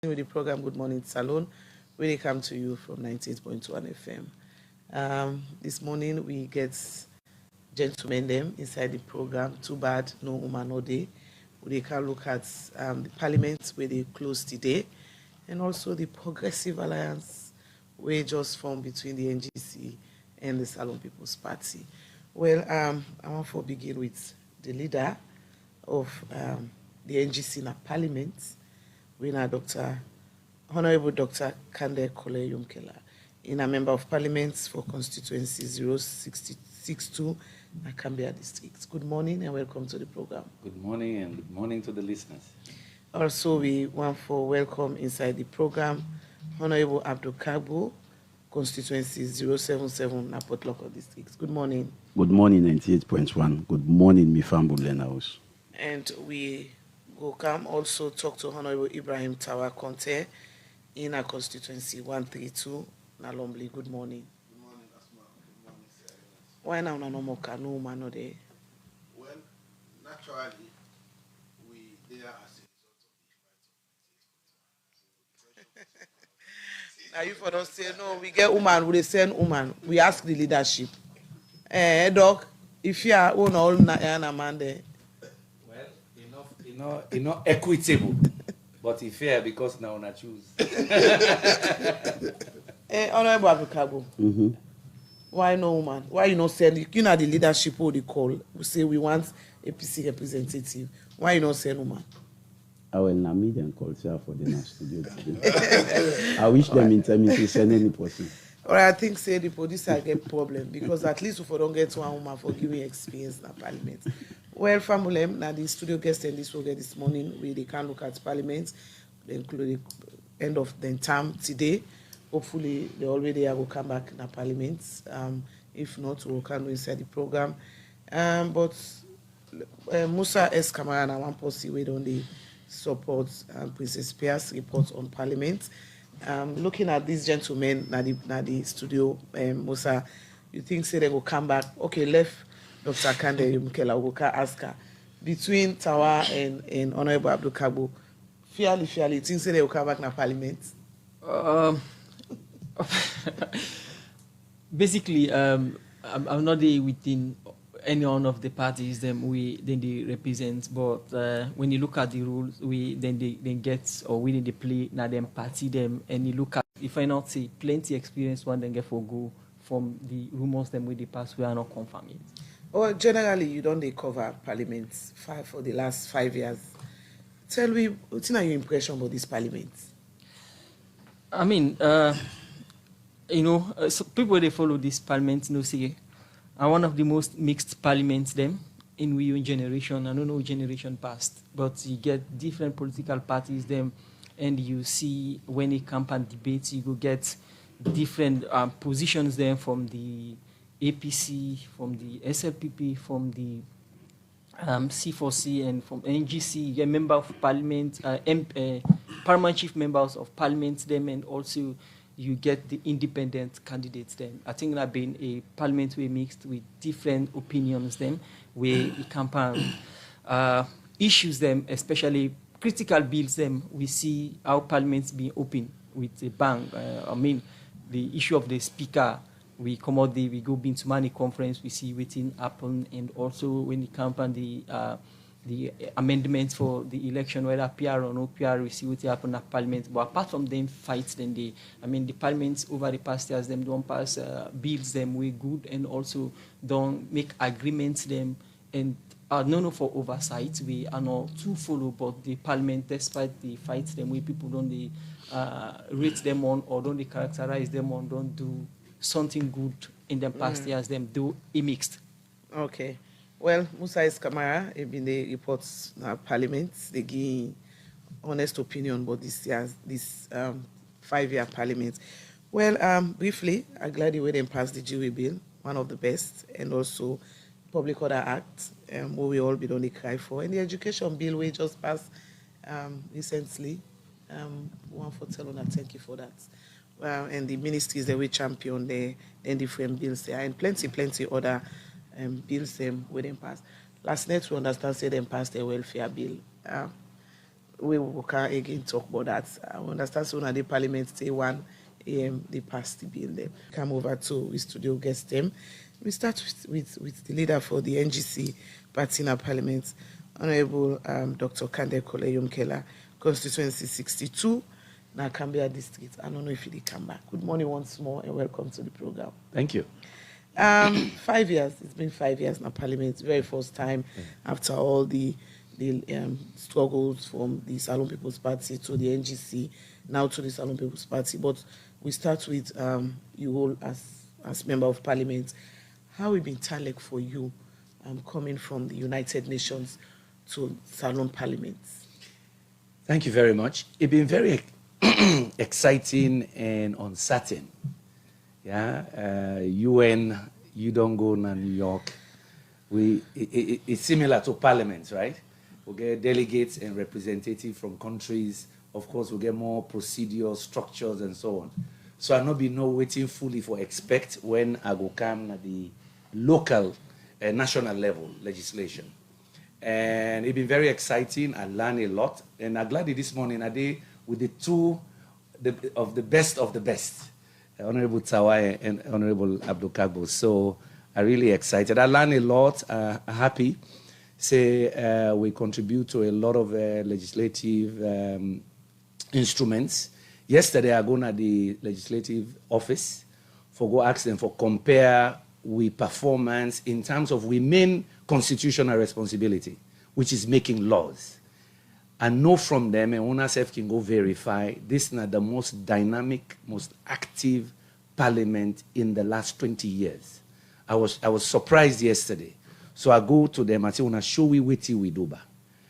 with the program Good Morning Salon, where they come to you from 98.1 FM. This morning we get gentlemen them inside the program. Too bad no woman no day. We can look at the parliament where they close today, and also the Progressive Alliance where just formed between the NGC and the Salon People's Party. Well, I want to begin with the leader of the NGC in Parliament, we now Honorable Dr. Kande Kole Yumkela, in a member of Parliament for constituency 0662 Nakambia District. Good morning and welcome to the program. Good morning and good morning to the listeners. Also, we want for welcome inside the program Honorable Abdul Kargbo, constituency 077 Napot Local District. Good morning. Good morning, 98.1. Good morning, Mifambu House. And we will come also talk to Honorable Ibrahim Tawa Conte in our constituency 132 Nalombli. Good morning. Good morning, Asma. Good morning, Sir. Why now no more canoe man no day? Well, naturally, we there as a result of the Now you for don't say no, we get woman, we send woman. We ask the leadership. Doc, if you are one all na man there. Well, equitable, but it's fair because now I choose. Honorable Abdul Why no woman? Why you not send? You know the leadership who they call. We say we want a PC representative. Why you not send woman? I will not meet and call for the studio today. I wish them in time to send any person. Or I think say the police are get problem because at least if we don't get one woman for giving experience in Parliament. Well, family, now the studio guest and this will get this morning where they can look at Parliament, including end of the term today. Hopefully, they already will come back in Parliament. If not, we'll come inside the program. But Musa S. Kamara and one policy we don't they support Princess Pierce report on Parliament. Looking at these gentlemen na the studio, Musa, you think say they will come back? Okay, left Dr. Kande Yumkela Ugoka ask her between Tawa and Honorable Abdul Kargbo, fairly, think say they will come back na Parliament. Basically, I'm not there within any one of the parties they represent, but when you look at the rules, they get or we they play now them party them, and you look at if I not say plenty experience one then get for go from the rumors them with the past we are not confirming it. Well, generally you don't they cover Parliament for the last 5 years. Tell me what's your impression about this Parliament? I mean, so people they follow this Parliament, say. And one of the most mixed parliaments them in we own generation. I don't know generation past, but you get different political parties them, and you see when it comes and debates, you go get different positions them from the APC, from the SLPP, from the C4C, and from NGC. You get member of parliament, paramount chief members of parliament them, and also you get the independent candidates then. I think that being a parliament we mixed with different opinions then, where it campaign issues them, especially critical bills them, we see our parliaments being open with a bang. The issue of the speaker, we come out there, we go into many conference, we see waiting happen, and also when it campaign the amendments for the election, whether PR or no PR, we see what happen at Parliament. But apart from them fights, then the parliaments over the past years, them don't pass bills, them way good, and also don't make agreements, them, and are known for oversight. We are not too follow, but the Parliament, despite the fights, them way people don't they rate them on or don't they characterize them on, don't do something good in the past years, them do a mixed. Okay. Well, Musa S. Kamara, in the reports Parliament, they give honest opinion about this 5-year Parliament. Well, briefly, I'm glad the way they passed the Jury Bill, one of the best, and also Public Order Act, what we all been only cry for, and the Education Bill we just passed recently. One for Telona, thank you for that. And the ministries that we champion there, then different bills there, and plenty other bills them wouldn't pass. Last night we understand say them pass the welfare bill. we can again talk about that. I understand so now the parliament say 1 a.m. they pass the bill there. Come over to studio guest them. We start with the leader for the NGC party in our parliament, Honorable Dr. Kargbo Yumkela, constituency 62, now Cambia district. I don't know if he come back. Good morning once more and welcome to the program. Thank you. 5 years. It's been 5 years now parliament. Very first time after all the struggles from the Salon People's Party to the NGC, now to the Salon People's Party. But we start with you all as member of parliament. How it been Talek for you coming from the United Nations to Salon Parliament? Thank you very much. It's been very exciting and uncertain. Yeah, UN, you don't go to New York. It's similar to Parliament, right? We get delegates and representatives from countries. Of course, we get more procedures, structures, and so on. So I not be no waiting fully for expect when I go come at the local, national level legislation. And it's been very exciting. I learned a lot. And I'm glad that this morning I did with the two of the best, Honorable Tawa and Honorable Abdul. So I'm really excited. I learned a lot. Happy. Say we contribute to a lot of legislative instruments. Yesterday I go to the legislative office for go ask them for compare we performance in terms of we main constitutional responsibility, which is making laws. And know from them, and one self can go verify, this is not the most dynamic, most active parliament in the last 20 years. I was surprised yesterday. So I go to them and say, "Una show we wait till we do ba."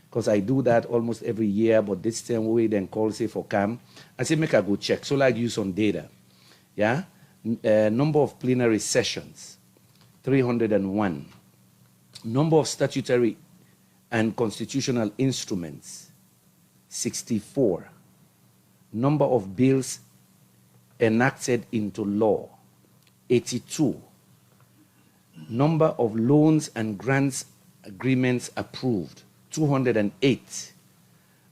Because I do that almost every year, but this time we then call say for CAM. I say, make I go check. So like use on data. Yeah? Number of plenary sessions, 301. Number of statutory and constitutional instruments, 64. Number of bills enacted into law, 82. Number of loans and grants agreements approved, 208.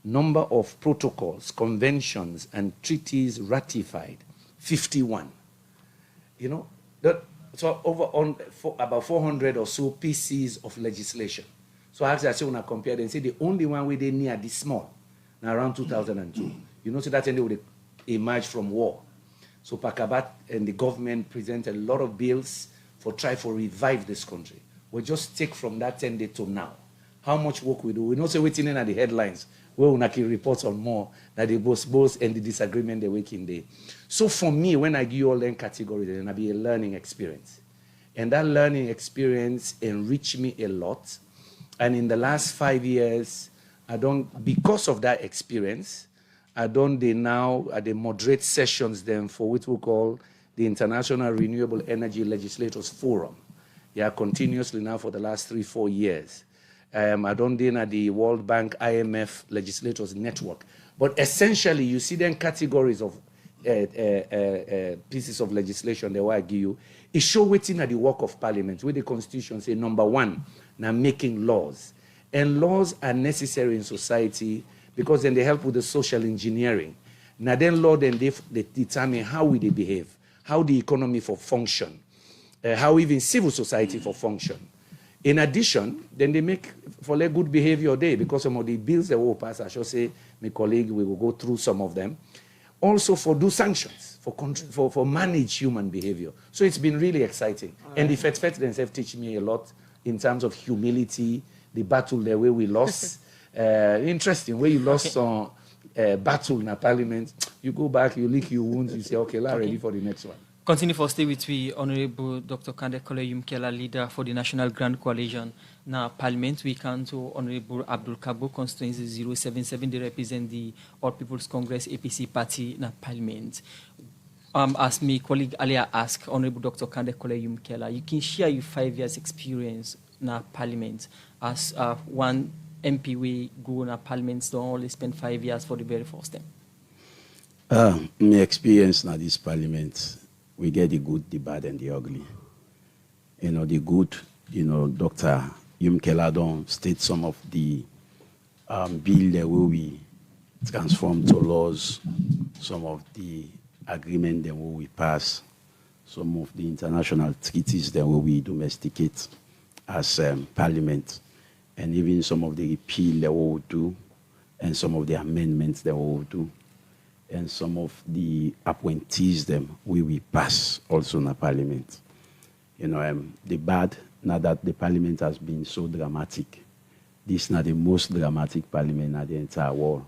Number of protocols, conventions, and treaties ratified, 51. You know, so over on about 400 or so pieces of legislation. So actually, I say when I compare them, say the only one where they near this small, now around 2002. You know, so that ended would emerge from war. So Pakabat and the government presented a lot of bills for try to revive this country. We just take from that 10 day to now. How much work we do. We know say waiting in at the headlines where Unaki reports on more that the both and the disagreement the waking day. So for me, when I give you all them categories, then I be a learning experience. And that learning experience enriched me a lot. And in the last 5 years, because of that experience, they now at the moderate sessions then for what we call the International Renewable Energy Legislators Forum. Yeah, continuously now for the last 3-4 years. I don't at the World Bank IMF Legislators Network. But essentially, you see them categories of pieces of legislation that I give you. It shows waiting at the work of Parliament, where the Constitution say, number one, now making laws. And laws are necessary in society because then they help with the social engineering. Now then law, then they determine how will they behave, how the economy for function, how even civil society for function. In addition, then they make for like good behavior day because some of the bills that will pass, I should say, my colleague, we will go through some of them. Also for do sanctions, for manage human behavior. So it's been really exciting. Right. And the FET themselves teach me a lot in terms of humility, the battle the way we lost. Interesting, where you lost some battle in a parliament, you go back, you lick your wounds, you say, okay, ready for the next one. Continue for stay with we, Honorable Dr. Kargbo Yumkela, leader for the National Grand Coalition. Now, Parliament, we can to Honorable Abdul Kargbo, constituency 077, they represent the All People's Congress APC party in Parliament. As my colleague earlier asked, Honorable Dr. Kargbo Yumkela, you can share your 5 years experience in Parliament as one MP we go in Parliament, don't only spend 5 years for the very first time. My experience in this Parliament, we get the good, the bad, and the ugly. You know, the good, Dr. Yumkela don't state some of the bill that we transform to laws some of the agreement that we pass, some of the international treaties that we domesticate as parliament, and even some of the repeal that we will do, and some of the amendments that we will do, and some of the appointees them we will pass also in the parliament. The bad, now that the parliament has been so dramatic, this is not the most dramatic parliament in the entire world.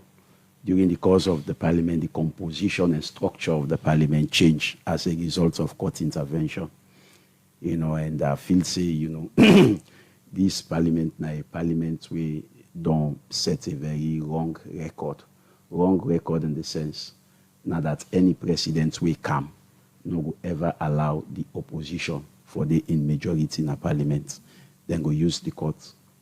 During the course of the parliament, the composition and structure of the parliament changed as a result of court intervention. And I feel say, this parliament now a parliament we don't set a very wrong record. Wrong record in the sense now that any president will come, no go ever allow the opposition for the in majority in a parliament. Then go use the court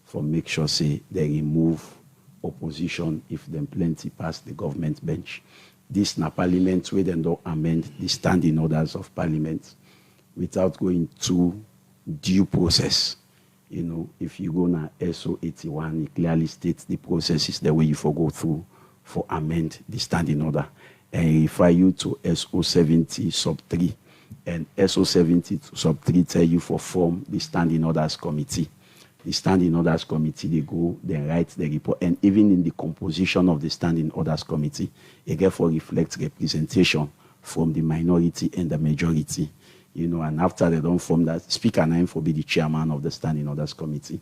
for make sure say they remove opposition if them plenty pass the government bench. This na parliament where they don't amend the standing orders of parliament without going through due process. If you go na SO 81, it clearly states the processes the way you for go through for amend the standing order. And refer you to SO 70 sub 3. And SO 70 sub 3 tell you for form the standing orders committee. The standing orders committee, they go, they write the report, and even in the composition of the standing orders committee, it therefore reflects representation from the minority and the majority. And after they don't form that, Speaker Nine for be the chairman of the standing orders committee.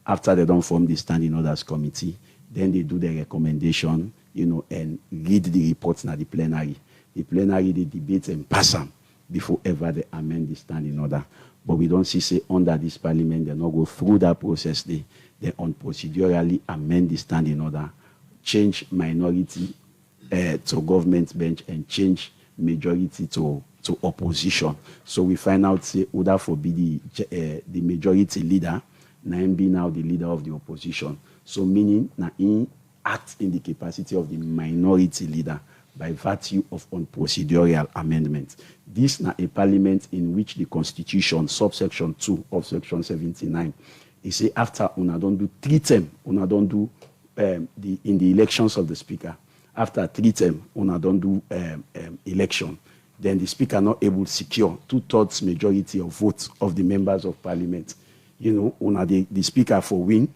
After they don't form the standing orders committee, then they do the recommendation, and read the reports na the plenary. The plenary, they debate and pass them before ever they amend the standing order. But we don't see, say, under this parliament, they not go through that process. They on procedurally amend the standing order, change minority to government bench, and change majority to opposition. So we find out, say, Uda for be the majority leader, now him be now the leader of the opposition. So meaning, now he act in the capacity of the minority leader by virtue of unprocedural amendment. This is a parliament in which the Constitution, subsection 2 of section 79, it say after una don't do 3 term, una don't do in the elections of the speaker. After 3 term, una don't do election. Then the speaker not able to secure 2/3 majority of votes of the members of parliament. Una the speaker for win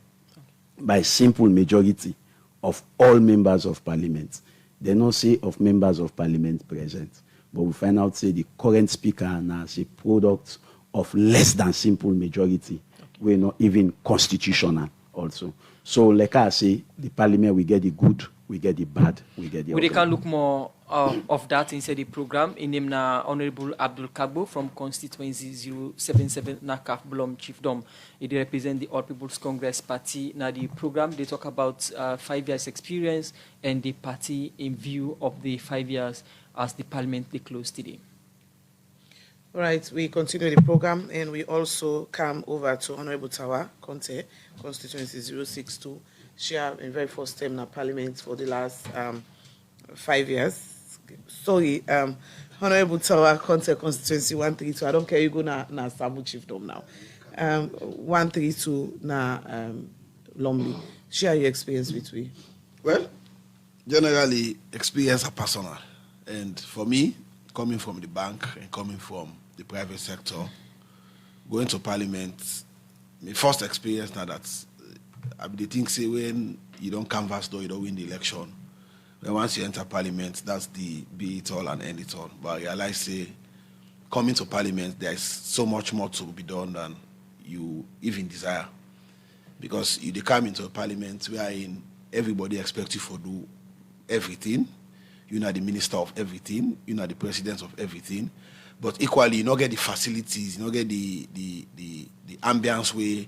by simple majority of all members of parliament. They don't say of members of parliament present, but we find out say the current speaker now is a product of less than simple majority. We're not even constitutional also. So like I say, the parliament, we get the good, we get the bad, we get the We can look more of that inside the program. In name na Honorable Abdul Kargbo from constituency 077 na Kargbo Chiefdom. It represent the All People's Congress Party. Now the program, they talk about 5 years experience and the party in view of the 5 years as the parliament they close today. All right, we continue the program, and we also come over to Honorable Tawa Conte, constituency 062. She had in very first term in parliament for the last 5 years. Sorry, Honorable Tawa Conte, constituency 132. I don't care, you go na Samu Chiefdom now. 132 na Lombi. Share your experience with me. Well, generally, experience are personal. And for me, coming from the bank and coming from the private sector, going to parliament, my first experience now that the thing say when you don't canvass though, you don't win the election. Then once you enter parliament, that's the be it all and end it all. But I realize say coming to parliament, there's so much more to be done than you even desire. Because you come into a parliament wherein everybody expects you to do everything. You're not the minister of everything. You're not the president of everything. But equally, you don't get the facilities, you don't get the ambience where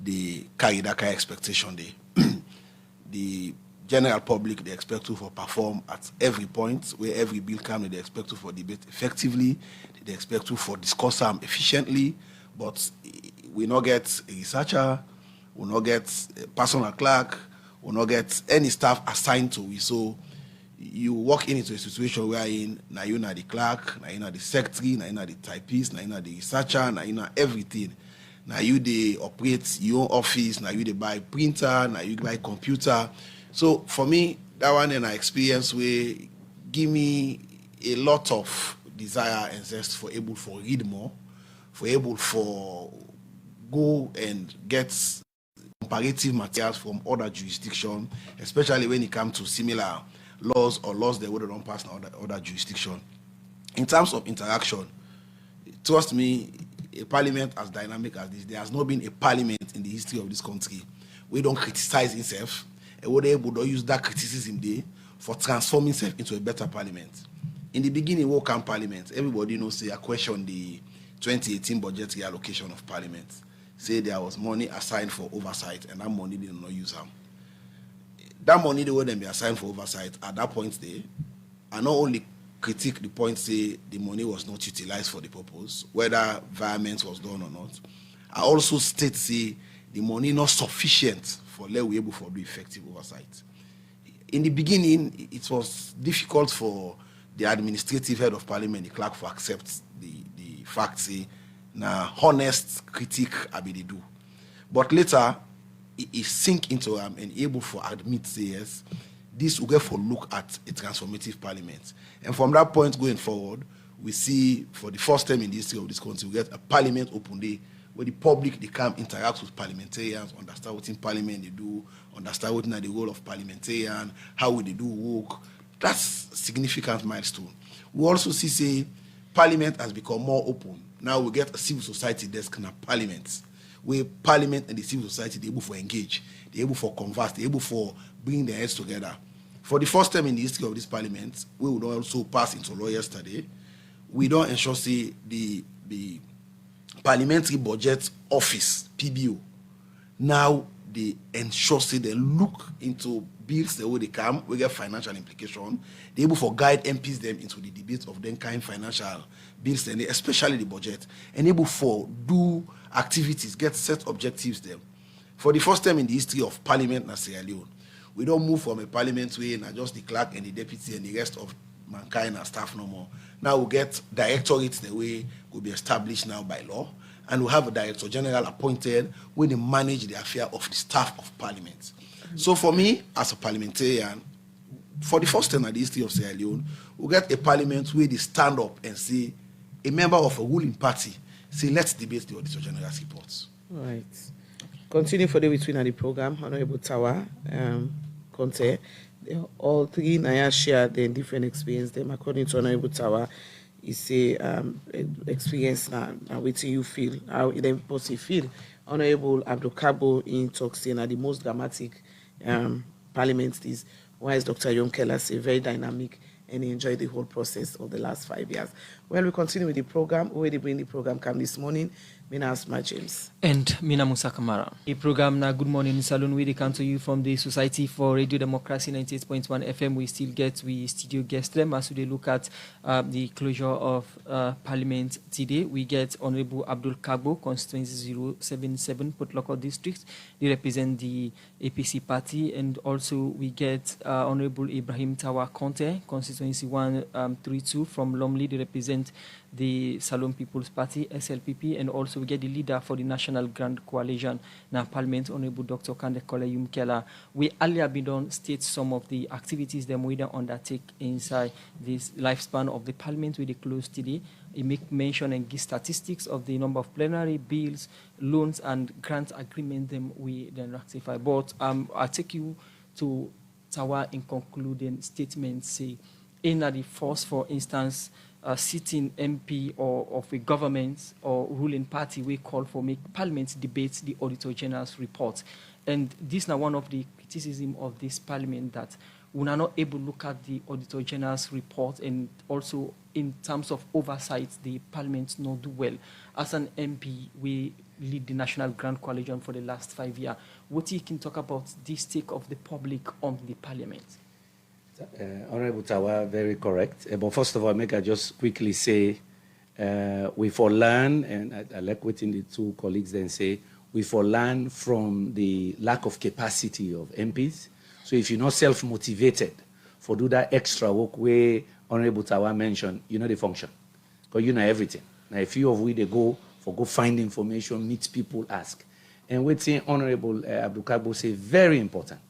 they carry that kind of expectation there. The general public, they expect you to perform at every point, where every bill comes, they expect you for debate effectively, they expect you for discuss them efficiently, but we not get a researcher, we not get a personal clerk, we not get any staff assigned to it. So you walk into a situation wherein now you're not the clerk, now you're not the secretary, now you're not the typist, now you're not the researcher, now you're not everything. Now you they operate your own office, now you they buy printer, now you buy computer. So for me, that one and I experience where give me a lot of desire and zest for able for read more, for able for go and get comparative materials from other jurisdictions, especially when it comes to similar laws or laws that would don't pass in other jurisdiction. In terms of interaction, trust me, a parliament as dynamic as this, there has not been a parliament in the history of this country we don't criticize itself and we're able to use that criticism there for transforming itself into a better parliament. In the beginning, what can parliament? Everybody knows say I question the 2018 budgetary allocation of parliament. Say there was money assigned for oversight and that money did not use them. That money they would then be assigned for oversight at that point there, I not only critique the point say the money was not utilized for the purpose, whether environment was done or not. I also state say the money not sufficient for let we able for do effective oversight. In the beginning, it was difficult for the administrative head of parliament, the clerk, to accept the fact say na honest critique I be they do. But later, it sink into and able for admit say yes, this will get for look at a transformative parliament. And from that point going forward, we see for the first time in the history of this country, we get a parliament open day where the public they come interact with parliamentarians, understand what in parliament they do, understand what is the role of parliamentarian, how will they do work. That's a significant milestone. We also see say parliament has become more open. Now we get a civil society desk in a parliament, where parliament and the civil society they're able to engage, they're able to converse, they're able to bring their heads together. For the first time in the history of this parliament, we would also pass into law yesterday. We don't ensure say the Parliamentary Budget Office, PBO, now they ensure say they look into bills the way they come, we get financial implication. They're able to guide MPs them into the debate of them kind financial bills, and especially the budget, and able for do activities, get set objectives them. For the first time in the history of Parliament in Sierra Leone, we don't move from a parliament way and just the clerk and the deputy and the rest of mankind and staff no more. Now we get directorates the way will be established now by law, and we have a director general appointed where they manage the affair of the staff of parliament. So for me, as a parliamentarian, for the first time in the history of Sierra Leone, we get a parliament where they stand up and say, a member of a ruling party, say, let's debate the Auditor General's reports. Right. Continue for the between the program, Honorable Tawa, Conte. All three Naya share their different experience. Them according to Honorable Tawa, is say experience now waiting you feel, how them person feel. Honorable Abdul Kargbo in talk saying that the most dramatic parliament is, why is Dr. Young Keller say very dynamic and he enjoyed the whole process of the last 5 years. Well, we continue with the program. Already bring the program come this morning. Mina Asma James. And Mina Musa Kamara. The program na Good Morning Salon, we come to you from the Society for Radio Democracy 98.1 FM. We still get studio guests them as we look at the closure of Parliament today. We get Honorable Abdul Kargbo, constituency 077, Port Local District. They represent the APC party, and also we get Honorable Ibrahim Tawa Conte, constituency 132 from Lomley. They represent the Salon People's Party, SLPP, and also we get the leader for the National Grand Coalition, now Parliament, Honorable Dr. Kandekole Yumkela. We earlier been done state some of the activities that we undertake inside this lifespan of the Parliament with the close today. It make mention and give statistics of the number of plenary bills, loans, and grant agreement them we then ratify. But I take you to Tawa in concluding statements, say, in the first, for instance, sitting MP or of a government or ruling party, we call for make Parliament debate the Auditor General's report. And this is now one of the criticism of this Parliament, that we are not able to look at the Auditor General's report, and also in terms of oversight, the Parliament not do well. As an MP, we lead the National Grand Coalition for the last 5 years. What you can talk about this take of the public on the Parliament? Honorable Tawa, very correct. But first of all, I just quickly say, we for learn, and I like what the two colleagues then say, we for learn from the lack of capacity of MPs. So if you're not self-motivated for do that extra work where Honorable Tawa mentioned, you know the function, because you know everything. Now, a few of we they go find information, meet people, ask. And what Honorable Abdul Kargbo say, very important.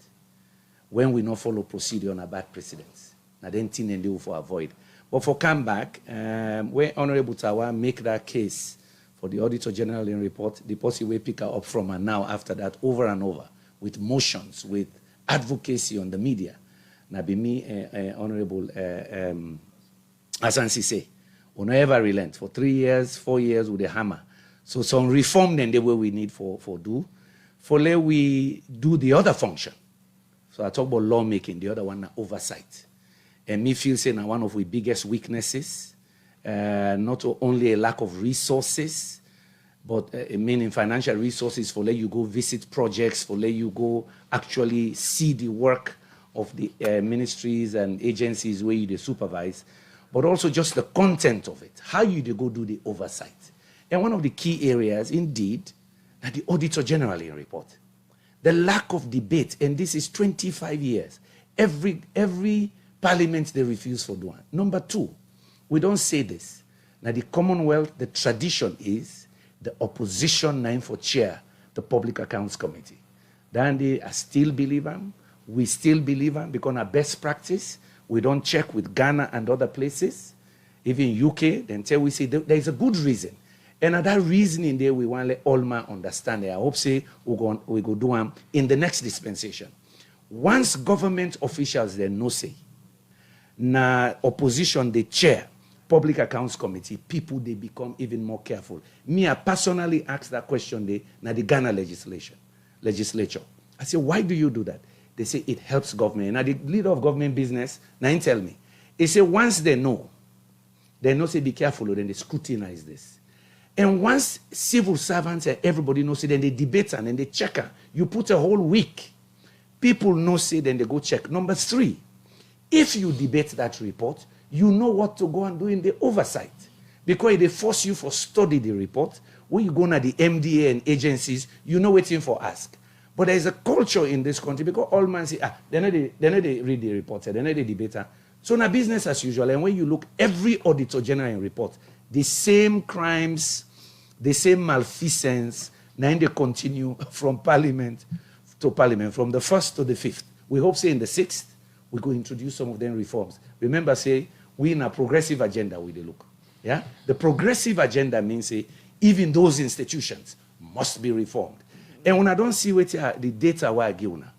when we not follow procedure on a bad precedents. Now then thing and do for avoid. But for come back, when Honorable Tawa make that case for the Auditor General in report, the policy will pick her up from and now after that over and over with motions, with advocacy on the media. Now be me, Honorable Asansi say, we never relent for 3 years, 4 years with a hammer. So some reform then the way we need for do. For let we do the other function. So I talk about lawmaking, the other one oversight. And me feel say now one of the biggest weaknesses, not only a lack of resources, but meaning financial resources for let you go visit projects, for let you go actually see the work of the ministries and agencies where you supervise, but also just the content of it, how you go do the oversight. And one of the key areas, indeed, that the Auditor General in report, the lack of debate, and this is 25 years, every parliament they refuse for doing. Number two, we don't say this. Now the Commonwealth, the tradition is the opposition name for chair, the Public Accounts Committee. Then they still believe them. We still believe them because our best practice, we don't check with Ghana and other places. Even UK, then tell we say there is a good reason. And that reasoning there, we want to let all man understand it. I hope say we go do them in the next dispensation. Once government officials then no say, na opposition the chair, Public Accounts Committee, people they become even more careful. Me, I personally asked that question there, na the Ghana legislature. I say, why do you do that? They say it helps government. Now the leader of government business, now he tell me, he say once they know say be careful, then they scrutinize this. And once civil servants and everybody knows it, then they debate and then they check her. You put a whole week. People know say, then they go check. Number three, if you debate that report, you know what to go and do in the oversight. Because they force you for study the report. When you go to the MDA and agencies, you know waiting for ask. But there is a culture in this country because all men say, they know they read the report, they know they debate. So now business as usual. And when you look, every Auditor General in report, the same crimes, the same malfeasance, now they continue from parliament to parliament, from the 1st to the 5th. We hope, say, in the 6th, we go introduce some of them reforms. Remember, say, we in a progressive agenda with the look. Yeah? The progressive agenda means, say, even those institutions must be reformed. And when I don't see what the data where I give now,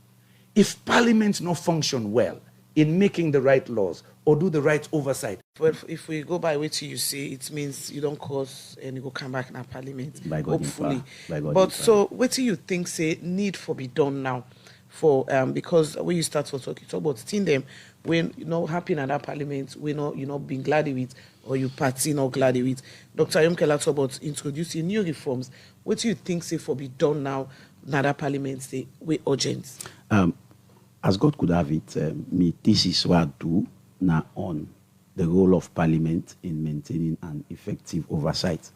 if parliament not function well in making the right laws or do the right oversight. Well, if we go by what you say, it means you don't cause and you go come back in our parliament, by God hopefully. By God but so what do you think say need for be done now? For because when you start to talk, you talk about seeing them when happy in that parliament, we not being glad with, or you party not glad with. Dr. Yomkela talk about introducing new reforms. What do you think say for be done now that parliament say we urgent? As God could have it, this is what I do now on the role of parliament in maintaining an effective oversight.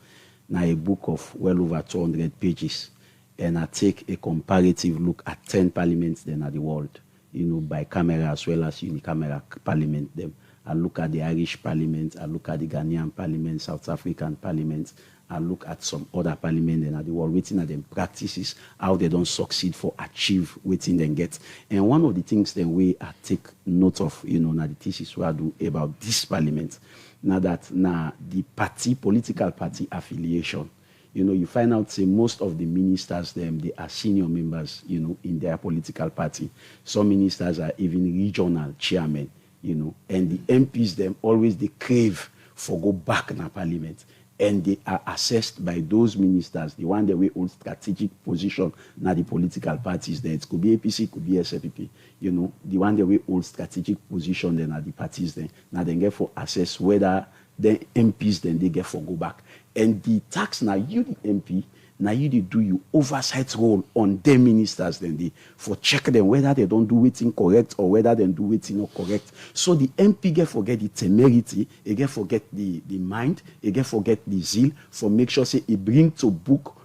Now a book of well over 200 pages. And I take a comparative look at 10 parliaments then at the world, by camera as well as unicameral parliament them. I look at the Irish parliament, I look at the Ghanaian parliament, South African parliament, I look at some other parliament then at the world, waiting at them practices, how they don't succeed for achieve waiting them get. And one of the things then we I take note of, now the thesis we I do about this parliament, now that the political party affiliation. You find out, say, most of the ministers, they are senior members, in their political party. Some ministers are even regional chairmen, and the MPs, them always they crave for go back in the parliament. And they are assessed by those ministers, the one that we hold strategic position, now the political parties there. It could be APC, it could be SFPP, the one that we hold strategic position then at the parties then. Now they get for assess whether the MPs then they get for go back. And the tax now you the MP, now you do you oversight role on them ministers then they for check them whether they don't do it incorrect or whether they do it not correct. So the MP get forget the temerity, he get forget the mind, he get forget the zeal for make sure say he bring to book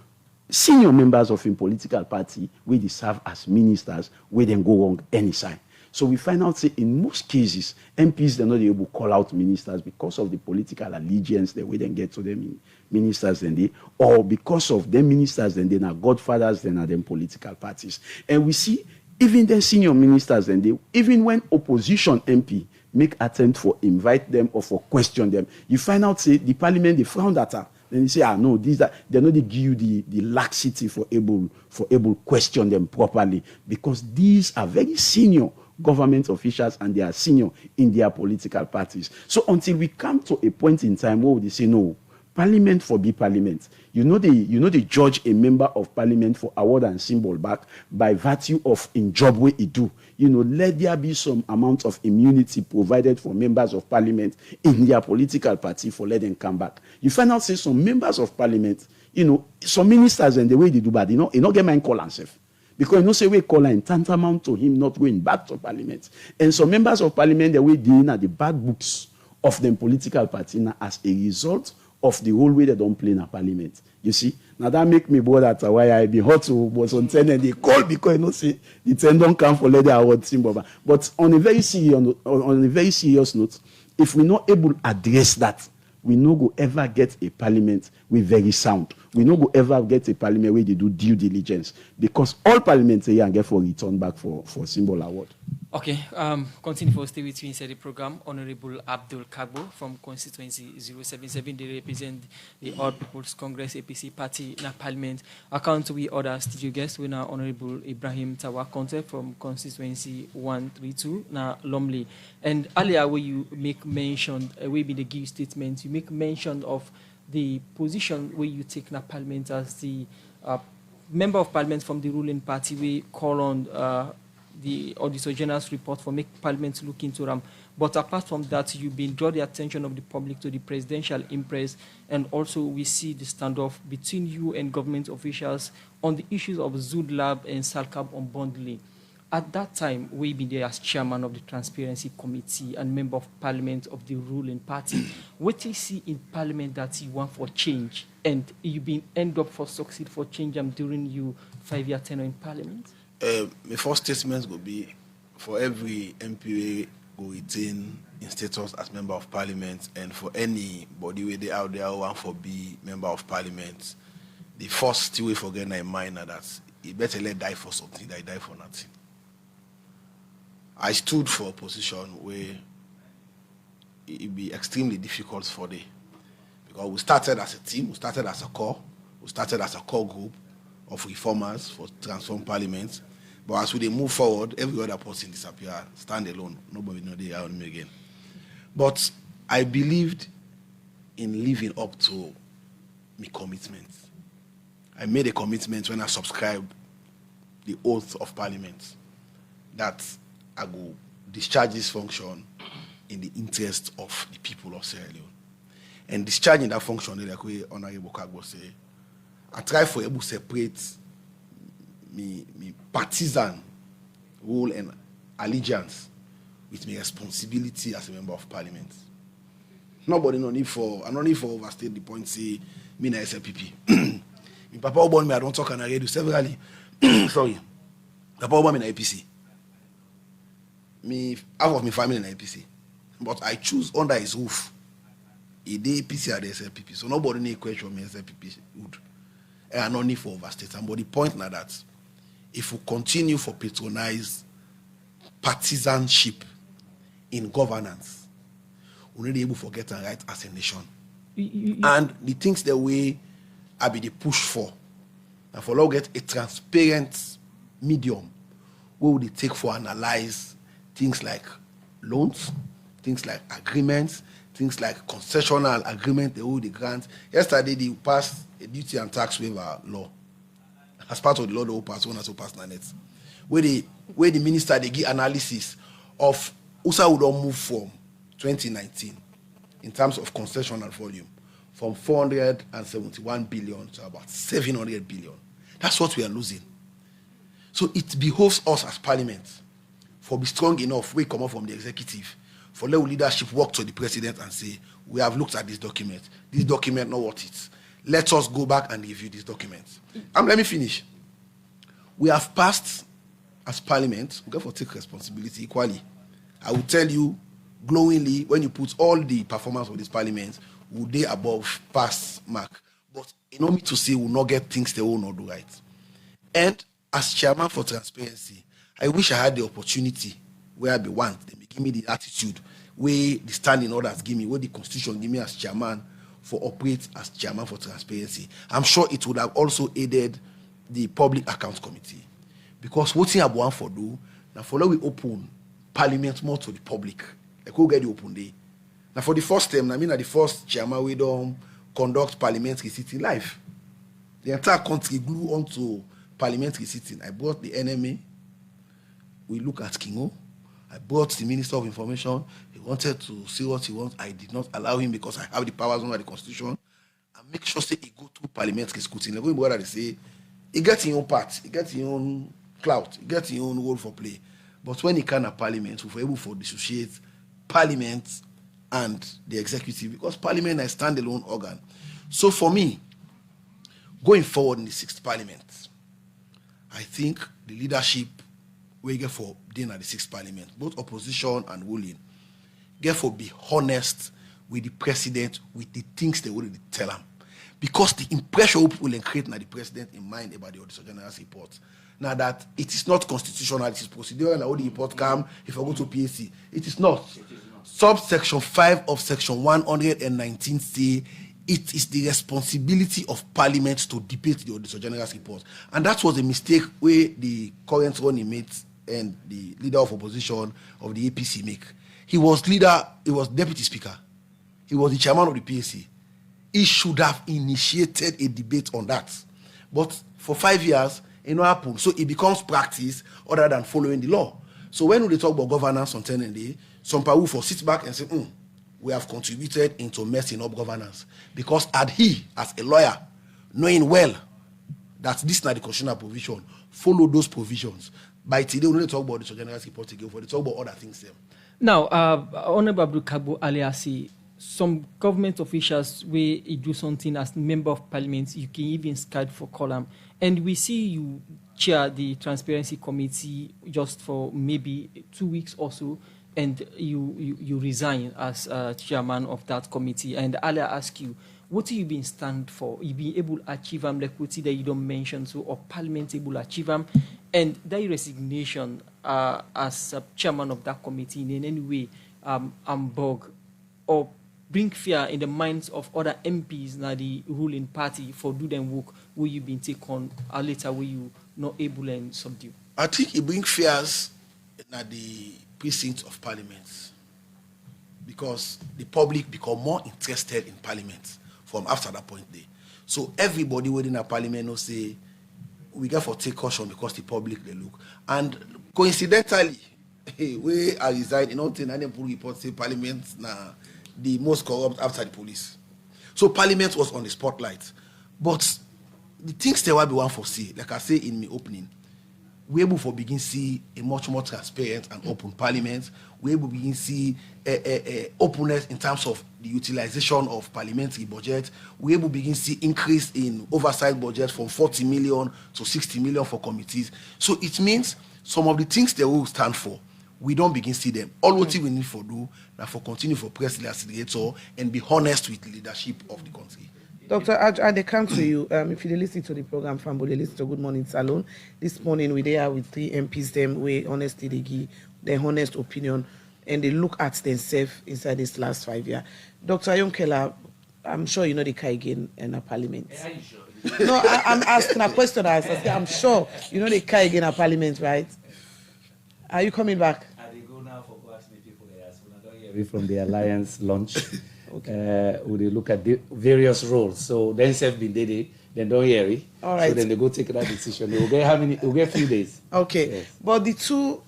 senior members of a political party where they serve as ministers where then go wrong any side. So we find out, say, in most cases, MPs, they're not able to call out ministers because of the political allegiance that we then get to them ministers, then they, or because of them ministers, then they are godfathers, then are them political parties. And we see even the senior ministers, and even when opposition MP make attempt for invite them or for question them, you find out say the parliament they frown at her. Then you say, no, these are they know they give you the laxity for able question them properly, because these are very senior government officials and they are senior in their political parties. So until we come to a point in time where they say no, parliament for be parliament. They judge a member of parliament for award and symbol back by virtue of in job way he do. Let there be some amount of immunity provided for members of parliament in their political party for let them come back. You find out say some members of parliament, some ministers and the way they do bad, he not get mind call himself. Because say we call in tantamount to him not going back to parliament. And some members of parliament, the way they in at the bad books of them political party now as a result of the whole way they don't play in a parliament. You see? Now that make me bored at why I be hot to was on 10 and they call because say the 10 don't come for let the award symbol. But on a very serious note, if we're not able to address that, we no go ever get a parliament with very sound. We no go ever get a parliament where they do due diligence, because all parliaments here and get for return back for symbol award. Okay, continue for stay with me inside the program. Honorable Abdul Kargbo from constituency 077, they represent the All People's Congress APC party in the parliament. Account we other studio guests, we now Honorable Ibrahim Tawa Conte from constituency 132, now Lumley. And earlier where you make mention, we be the give statement, you make mention of the position where you take in parliament as the member of parliament from the ruling party. We call on the Auditor General's report for make parliament look into them. But apart from that, you've been draw the attention of the public to the presidential impress, and also we see the standoff between you and government officials on the issues of Zood Lab and Salcab unbundling. At that time, we been there as chairman of the Transparency Committee and member of parliament of the ruling party. What do you see in parliament that you want for change, and you been end up for succeed for change during your 5-year tenure in parliament? My first statement will be for every MPA go retain in status as member of parliament, and for anybody where they out there who want for be member of parliament, the first way for getting in mind that you better let die for something than die for nothing. I stood for a position where it'd be extremely difficult for the, because we started as a team, we started as a core group of reformers for transform parliament. But as we move forward, every other person disappear, stand alone. Nobody know they are on me again. But I believed in living up to my commitment. I made a commitment when I subscribed the oath of parliament that I go discharge this function in the interest of the people of Sierra Leone. And discharging that function, like we Honorable Kargbo say, I try for able to separate me partisan role and allegiance with my responsibility as a member of parliament. Nobody no need for overstate the point say me na SLPP. My papa born me, I don't talk on the radio severally. Sorry. Papa born me na APC. Me half of my family na APC. But I choose under his roof. He the APC or the SLPP. So nobody need question me SLPP would. And I no need for overstate. Somebody point na that. If we continue for patronize partisanship in governance, we need to able to get a right as a nation. And the things that we are be the push for, and for long get a transparent medium, where would it take for analyze things like loans, things like agreements, things like concessional agreement, the grant. Yesterday they passed a duty and tax waiver law. As part of the law, they will pass one as well pass Nanet. Where the minister they give analysis of USA would all move from 2019 in terms of concessional volume from 471 billion to about 700 billion. That's what we are losing. So it behoves us as parliament for be strong enough, we come up from the executive, for let leadership work to the president and say, we have looked at this document. This document not what it's. Let us go back and review these documents. Let me finish. We have passed as parliament, we have to take responsibility equally. I will tell you glowingly, when you put all the performance of this parliament, will they above pass mark. But you know me to say we'll not get things they will not do right. And as chairman for transparency, I wish I had the opportunity where I be want. They give me the attitude, where the standing orders give me, where the constitution give me as chairman for operate as chairman for transparency. I'm sure it would have also aided the Public Accounts Committee. Because what thing I want for do, now follow we open parliament more to the public. Like who get the open day. Now for the first time, I mean the first chairman we don't conduct parliamentary sitting live. The entire country grew onto parliamentary sitting. I brought the NMA. We look at Kingo. I brought the Minister of Information. He wanted to see what he wants. I did not allow him because I have the powers under the Constitution. And make sure say he go through parliamentary scrutiny. Like what they say, he gets his own part, he gets his own clout, he gets his own role for play. But when he can at parliament, we're able to dissociate parliament and the executive because parliament is a standalone organ. So for me, going forward in the 6th parliament, I think the leadership we get for being at the 6th parliament, both opposition and ruling, get for be honest with the president with the things they already tell him. Because the impression people will create now the president in mind about the Auditor General's report. Now that it is not constitutional, it is procedural, and all the report come if I go to PAC. It is not. Subsection 5 of section 119 say it is the responsibility of parliament to debate the Auditor General's report. And that was a mistake where the current running mates and the leader of opposition of the APC make. He was deputy speaker. He was the chairman of the PAC. He should have initiated a debate on that. But for 5 years, it not happened. So it becomes practice other than following the law. So when we talk about governance on 10 day, some people for sit back and say, we have contributed into messing up governance. Because had he, as a lawyer, knowing well that this is not the constitutional provision, follow those provisions. By today, we don't talk about the general report again, we talk about other things. Now, Honorable Abdul Kargbo earlier say some government officials where you do something as member of parliament, you can even skype for column. And we see you chair the transparency committee just for maybe 2 weeks or so, and you resign as chairman of that committee. And earlier ask you, what have you been stand for? You be able to achieve them like what that you don't mention, so or parliament able to achieve them, and that resignation as a chairman of that committee in any way bug or bring fear in the minds of other MPs now the ruling party for do them work where you been take on later where you not able and subdue. I think it brings fears at the precincts of parliament because the public become more interested in parliament from after that point there. So everybody within a parliament will say we get for take caution because the public they look. And coincidentally, where I reside in Ontario, and then pull report say parliament now the most corrupt after the police. So parliament was on the spotlight. But the things they will be one for see, like I say in my opening, we able for begin see a much more transparent and open parliament. We able begin see openness in terms of the utilization of parliamentary budget. We able begin see increase in oversight budget from 40 million to 60 million for committees. So it means some of the things they will stand for, we don't begin see them. All what we need for do now for continue for press the accelerator and be honest with the leadership of the country. Dr. Aj, they come to you. If you listen to the program, Fambo, they listen to Good Morning Salon. This morning we there with 3 MPs, them where honestly they give their honest opinion and they look at themselves inside this last 5 years. Dr. Yonkela, I'm sure you know the car again in a parliament. Are you sure? No, I'm asking a question. I say, I'm sure you know the car again a parliament, right? Are you coming back? They go now for go ask me people they ask when I don't hear it from the alliance launch. Okay. We they look at the various roles. So then self been they then don't hear it. All right. So then they go take that decision. They will get how many? Will get a few days. Okay. Yes. But the two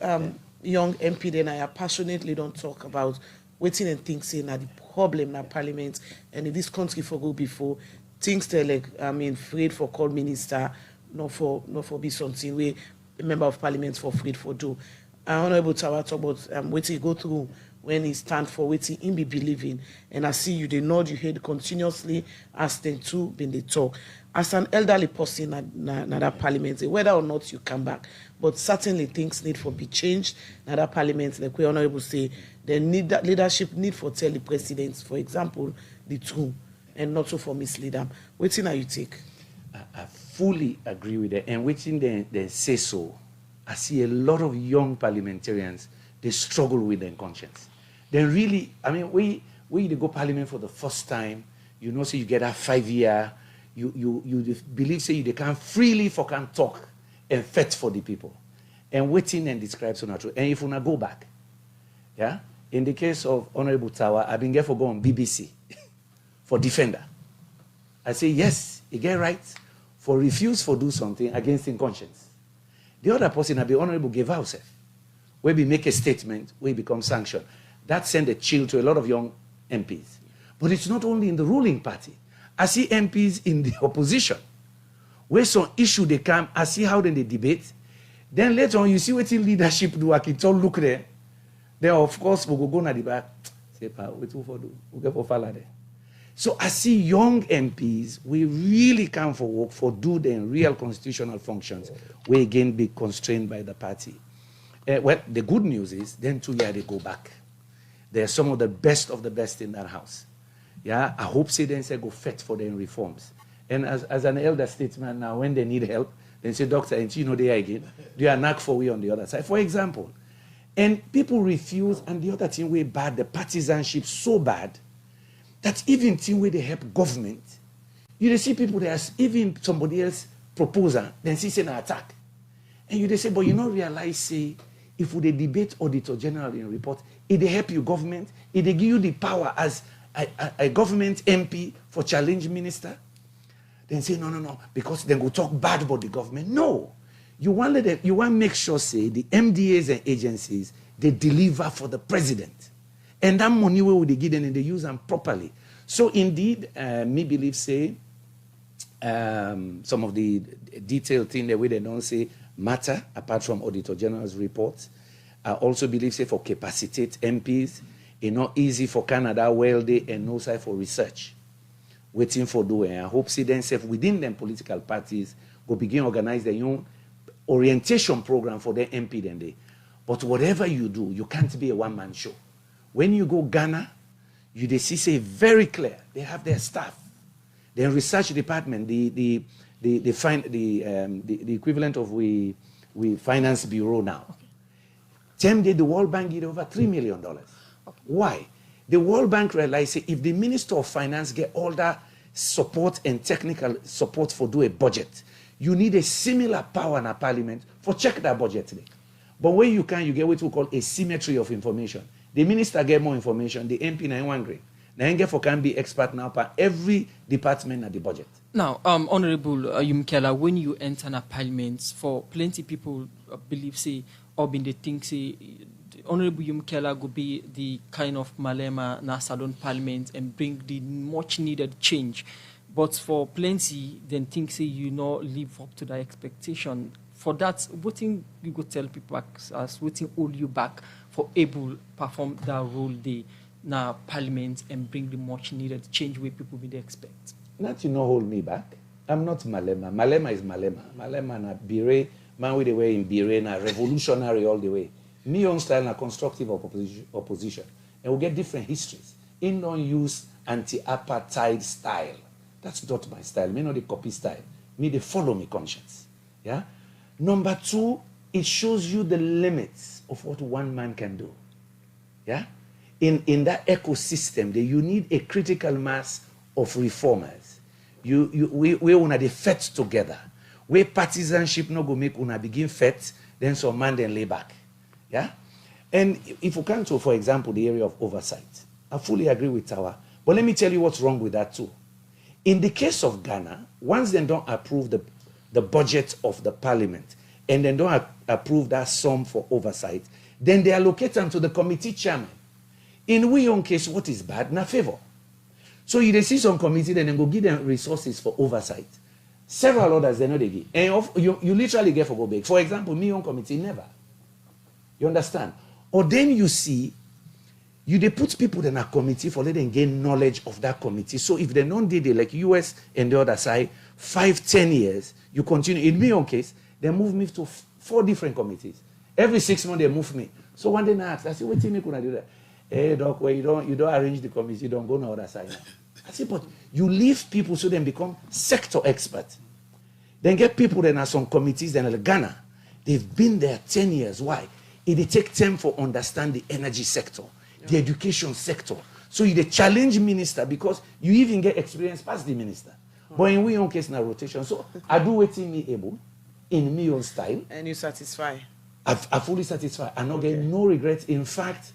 young MP then I passionately don't talk about waiting and things saying that the problem in parliament and in this country for go before things they like afraid for call minister, not for be something where a member of parliament for afraid for do. Honorable Tawa talk about what he go through when he stand for what he be believing. And I see you, they nod your head continuously as them two been they talk. As an elderly person in that parliament, whether or not you come back, but certainly things need for be changed in that parliament. Like we honorable say, they need that leadership need for tell the president, for example, the truth, and not so for mislead them. Waiting how you take. I fully agree with that. And waiting they say so. I see a lot of young parliamentarians, they struggle with their conscience. Then really, I mean, we go parliament for the first time, you know, say you get a 5 year, you believe say they can freely for can talk and fight for the people. And waiting and describe so natural. And if you not go back, yeah, in the case of Honorable Tawa, I've been there for go on BBC for defender. I say, yes, he get right for refuse for do something against his conscience. The other person, the Honorable gave herself, where we make a statement, where it becomes sanctioned. That send a chill to a lot of young MPs. But it's not only in the ruling party. I see MPs in the opposition, where some issue they come, I see how then they debate. Then later on, you see what leadership do, I can look there. Then, of course, we'll go na the back. Say, pa, wait for do. We'll get for follow there. So I see young MPs, we really come for work for do their real constitutional functions. We again be constrained by the party. Well, the good news is, then 2 years they go back. They're some of the best in that house. Yeah, I hope say then say go fight for their reforms. And as an elder statesman now, when they need help, then say, doctor, and you know they are again. They are knock for we on the other side. For example, and people refuse, and the other thing way bad, the partisanship so bad, that even thing where they help government, you see people that even somebody else proposal, then see an attack. And you say, but you not realize, say, if we debate Auditor General in report, it they help you government, it they give you the power as a government MP for challenge minister. Then say, no, because then go talk bad about the government. No. You want to make sure, say, the MDAs and agencies, they deliver for the president. And that money where they give them and they use them properly. So indeed, me believe, say, some of the detailed things, the way they don't say matter, apart from Auditor General's reports. I also believe, say, for capacitate MPs, it's not easy for Canada, wealthy, and no side for research. Waiting for doing. I hope, see, then, say, within them political parties, go begin organize their own orientation program for their MP then they. But whatever you do, you can't be a one-man show. When you go Ghana, they see say very clear. They have their staff, their research department, the equivalent of we finance bureau now. Okay. The World Bank get over $3 million. Okay. Why? The World Bank realized say, if the Minister of Finance get all that support and technical support for do a budget, you need a similar power in a parliament for check that budget today. But when you can, you get what we call asymmetry of information. The minister get more information, the MP na one grade. Now get for can be expert now for every department at the budget. Now, Honorable Yumkela, when you enter a parliament, for plenty people believe say or been they think say Honorable Yumkela could be the kind of Malema na Salon Parliament and bring the much needed change. But for plenty, then think say you not live up to the expectation. For that, what thing you go tell people as what thing hold you back for able to perform that role they na Parliament and bring the much needed change where people will expect? Not you not hold me back. I'm not Malema. Malema is Malema. Malema na bire, man with the way in bire na revolutionary all the way. Me own style na constructive opposition. And we'll get different histories. In don't use anti-apartheid style. That's not my style. Me not the copy style. Me they follow me conscience. Yeah? Number two, it shows you the limits of what one man can do. Yeah? In that ecosystem, you need a critical mass of reformers. We wanna the fight together. Where partisanship no go make una begin fight, then some man then lay back. Yeah? And if you come to, for example, the area of oversight, I fully agree with Tawa. But let me tell you what's wrong with that too. In the case of Ghana, once they don't approve the budget of the parliament and then don't approve that sum for oversight, then they allocate them to the committee chairman. In we own case, what is bad, na favor. So you see some committee, then go give them resources for oversight. Several others, they know they give. And you literally get for go big. For example, me own committee, never. You understand? Or then you see, they put people in a committee for let them gain knowledge of that committee. So if they don't do it like US and the other side, 5-10 years, you continue. In my own case, they move me to 4 different committees. Every 6 months they move me. So one day I asked, I said, what do you do that? Hey doc, well, you don't arrange the committee, you don't go on the other side. I said, but you leave people so they become sector experts. Then get people that are some committees then like Ghana. They've been there 10 years. Why? It takes time for understand the energy sector, the education sector. So you challenge minister because you even get experience past the minister. But in we own case, na rotation. So I do what me able, in me own style. And you satisfy? I fully satisfied. I not get no regrets. In fact,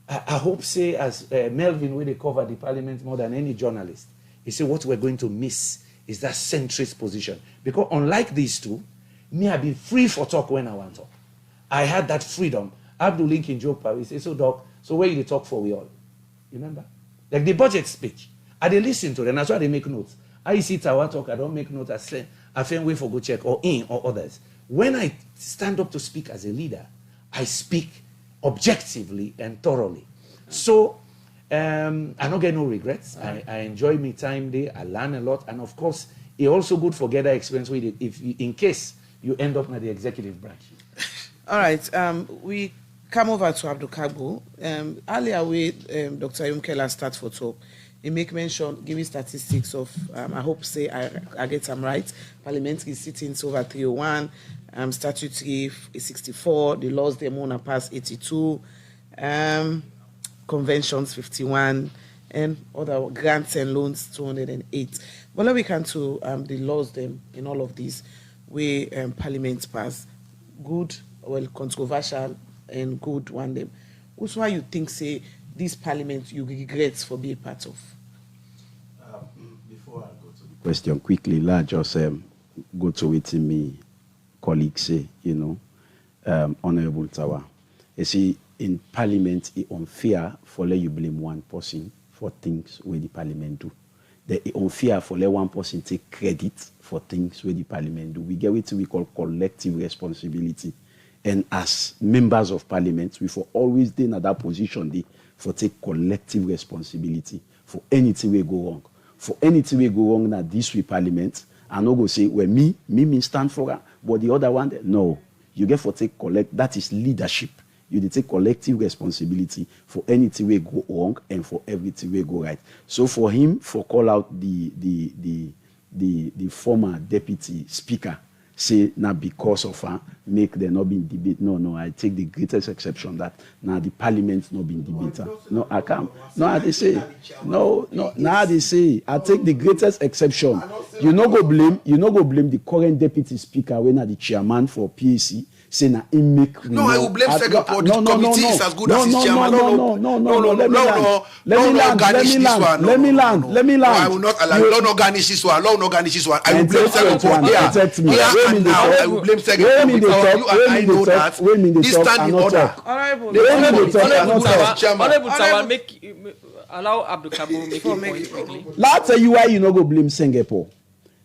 I hope say as Melvin, when they cover the parliament more than any journalist, he said what we're going to miss is that centrist position. Because unlike these two, me I be free for talk when I want to talk. I had that freedom. Abdul Lincoln joke, he said, so doc, so where you talk for we all? You remember? Like the budget speech. I they listen to them, that's why they make notes. I see Tawa talk, I don't make notes, I find way for go check, or in, or others. When I stand up to speak as a leader, I speak objectively and thoroughly. So, I don't get no regrets. I enjoy my time there. I learn a lot. And of course, it's also good for get that experience with it if in case you end up in the executive branch. All right. We come over to Abdul Kargbo. Earlier, Dr. Yumkela start for talk. He make mention, giving statistics of, I hope say I get them right. Parliamentary sittings over 301, statutory 64, the laws them on past 82, conventions 51, and other grants and loans 208. But now we come to the laws them in all of these where Parliament pass. Good, well, controversial, and good one them. What's why you think say this Parliament you regret for being part of? Before I go to the question quickly, let's just go to what me colleagues say, Honorable Tawa. You see, in Parliament, it's unfair for let you blame one person for things where the Parliament do. It's unfair for let one person take credit for things where the Parliament do. We get what we call collective responsibility. And as members of Parliament, we for always be in that position for take collective responsibility for anything we go wrong. For anything we go wrong now this week Parliament, and not go say, well, me stand for her, but the other one, no. You get for take collect, that is leadership. You take collective responsibility for anything we go wrong and for everything we go right. So for him, for call out the former deputy speaker, say now because of her, make there not be in debate. No, I take the greatest exception that now the Parliament not be in debate. No, I can't. No, they say. No, now they say, I take the greatest exception. You no go blame the current deputy speaker when the chairman for PAC. Say na him make. No, I will blame Singapore. The committee is as good as his chairman. No. Let me land. I will not allow. Law no garnish this one. Law no garnish this one. I will blame Singapore. Here and now, I will blame Singapore because you and I know that this standing order. Honorable Tawa, allow Abdul Kargbo make a point quickly. Let's tell you why you no go blame Singapore.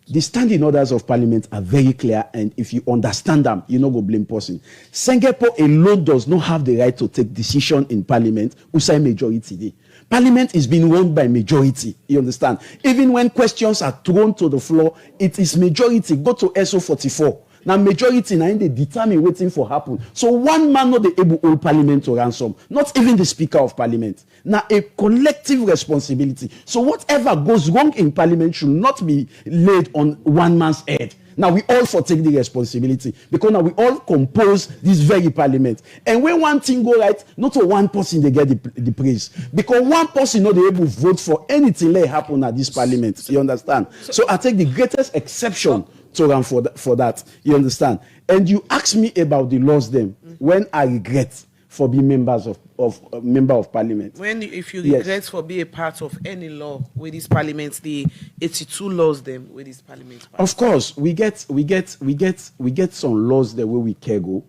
The standing orders of Parliament are very clear, and if you understand them, you no go blame person. Singapore alone does not have the right to take decision in Parliament who say majority day. Parliament is being run by majority, you understand? Even when questions are thrown to the floor, it is majority. Go to SO 44. Now majority now they determine waiting for happen. So one man not the able hold Parliament to ransom, not even the Speaker of Parliament. Now a collective responsibility. So whatever goes wrong in Parliament should not be laid on one man's head. Now we all for take the responsibility because now we all compose this very Parliament. And when one thing go right, not to one person they get the praise. Because one person not able to vote for anything that happen at this Parliament. You understand? So I take the greatest exception to run for that. You understand? And you ask me about the laws them when I regret for being member of Parliament. If you regret for being a part of any law with this Parliament, the 82 laws them with this Parliament. Of course, we get some laws that where we can go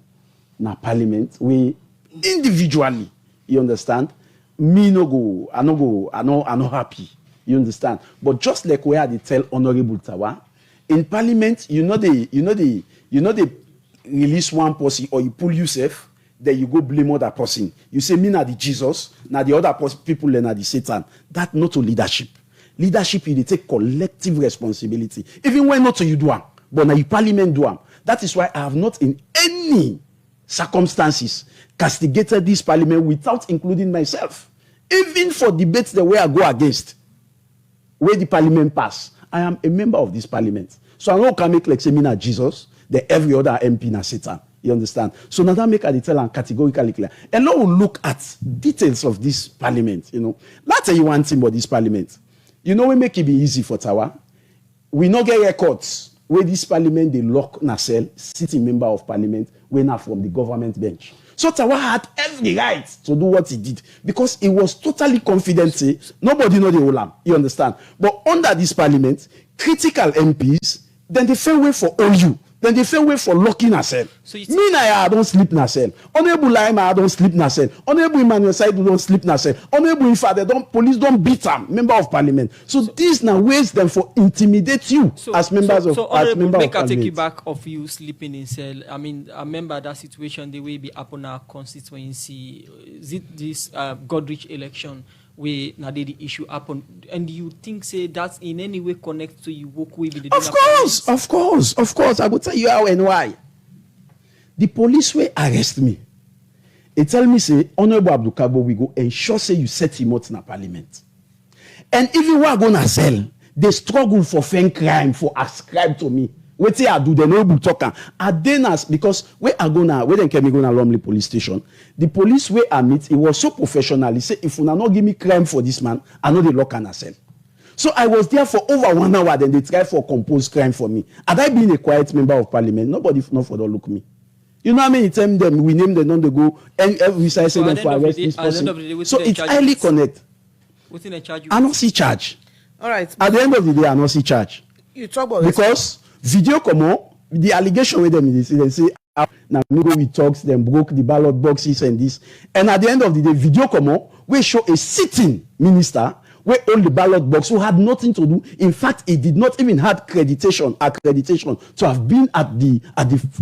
na Parliament. We individually, you understand? Me no go, I no happy. You understand? But just like where they tell Honorable Tawa, in Parliament, you know they release one person or you pull yourself, then you go blame other person. You say me na the Jesus, na the other people na the Satan. That not to leadership. Leadership you take collective responsibility. Even when not you do am, but na you Parliament do am. That is why I have not in any circumstances castigated this Parliament without including myself. Even for debates the way I go against, where the Parliament pass. I am a member of this Parliament. So I don't can make like say me na Jesus, then every other MP na Satan. You understand? So now that make a detail and categorically clear. And now we'll look at details of this parliament, you know. Let's tell you one thing about this parliament. You know, we make it be easy for Tawa. We not get records where this parliament, they lock Nasel, sitting member of parliament, when not from the government bench. So Tawa had every right to do what he did because he was totally confident. Say, nobody know the Olam. You understand? But under this parliament, critical MPs, then they fell away for OU. Then they fell away for locking Nasel. So me, I don't sleep Nasel. Honorable Lima, I don't sleep Nasel. Honorable Emmanuel Saidu don't sleep Nasel. Honorable Ifa, they don't, police don't beat them, member of parliament. So these now ways them for intimidate you as members of as member of parliament. I take you back of you sleeping in cell. I mean, I remember that situation the way be happen our constituency. Is it this Godrich election? Where now the issue happen, and you think say that's in any way connect to you work with the Of course. I will tell you how and why. The police will arrest me. They tell me say Honorable Abdul Kargbo, we go ensure say you set him out in a parliament. And if you are gonna sell, they struggle for fame crime for ascribe to me. What I do, they no able talk. I then ask because we are gonna Lumley police station. The police where I meet, it was so professional. He said, if you not give me crime for this man, I know the law can sell. So I was there for over 1 hour. Then they tried for composed crime for me. Had I been a quiet member of parliament, nobody not for don't look me. You know how many times them we name them, they go and every side say them for arrest this person. So it's highly connect. Within a charge, I don't see charge. All right. At the end of the day, I don't see charge. You talk about because video come on, the allegation with them is they say now we talks, them broke the ballot boxes and this. And at the end of the day, video come on, we show a sitting minister where all the ballot box who had nothing to do. In fact, he did not even have accreditation to have been at the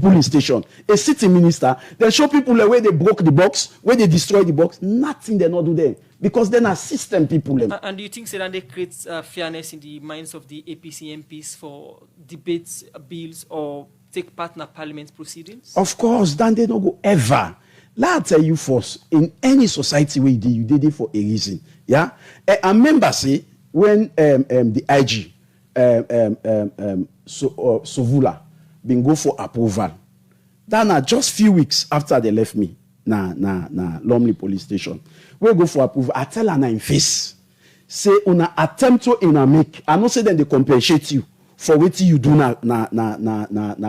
polling station. A sitting minister, they show people the way they broke the box, where they destroyed the box. Nothing they not do there because then are system people. And do you think that they create fairness in the minds of the APC MPs for debates, bills, or take part in a parliament proceedings? Of course, then they don't go ever. Let me tell you first, in any society where you did it for a reason. Yeah, I remember say when the IG Sovula been go for approval. Then just few weeks after they left me, na Lumley police station, we go for approval. I tell her in face, say una attempt to make. I know say then they compensate you for what you do na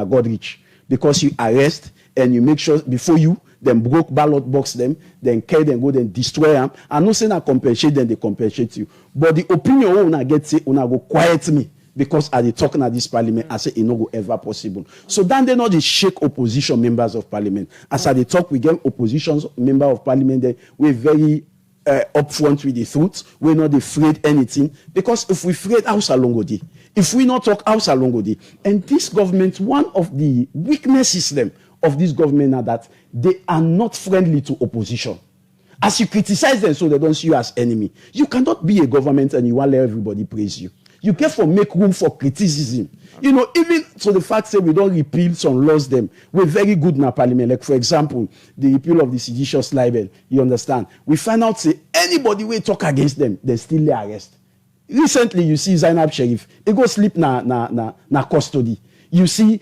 Godrich because you arrest and you make sure before you. Then broke ballot box them, then carry them, go then destroy them. I no say na compensate them, they compensate you. But the opinion una get say una go quiet me because I dey talking at this parliament, I say it no go ever possible. So then they not the shake opposition members of parliament. As I dey talk, we get opposition member of parliament. They we very upfront with the truth. We're not afraid anything because if we afraid, house along go dey. If we not talk, house along go dey. And this government, one of the weaknesses them of this government are that they are not friendly to opposition. As you criticize them so they don't see you as enemy. You cannot be a government and you want to let everybody praise you. You get for make room for criticism. You know, even to the fact that we don't repeal some laws them, we're very good in our parliament. Like for example, the repeal of the seditious libel, you understand? We find out say anybody will talk against them, they still lay arrest. Recently you see Zainab Sheriff, he go sleep na custody. You see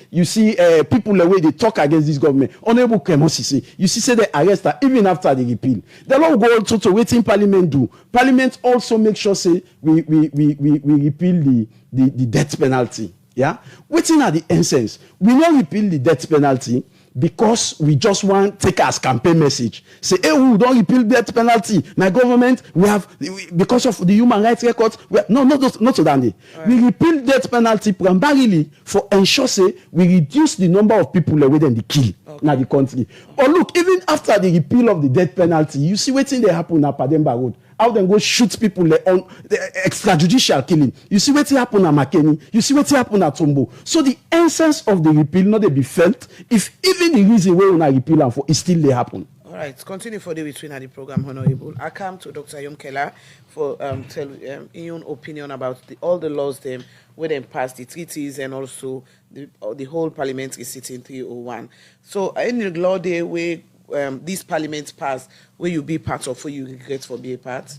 people the way they talk against this government. Honorable Kremosisi, you see say they arrest her even after the repeal. They don't go also to waiting parliament do. Parliament also make sure say we repeal the death penalty. Yeah, waiting at the essence. We not repeal the death penalty because we just want take as campaign message. Say, hey, we don't repeal death penalty. My government, because of the human rights records, not so dandy. Right. We repeal death penalty primarily for ensure say we reduce the number of people within the kill in the country. Or look, even after the repeal of the death penalty, you see what's they happen at Pademba Road. How they go shoot people on the extrajudicial killing. You see what happen at Makeni. You see what happen at Tombo. So the essence of the repeal not they be felt if even the reason why we not repeal and for it still they happen. All right, continue for the between the program, Honorable. I come to Dr. Yomkela for tell your opinion about all the laws them where they passed the treaties and also the whole parliamentary sitting 301. So any law there where this parliament passed, will you be part of, will you regret for be a part?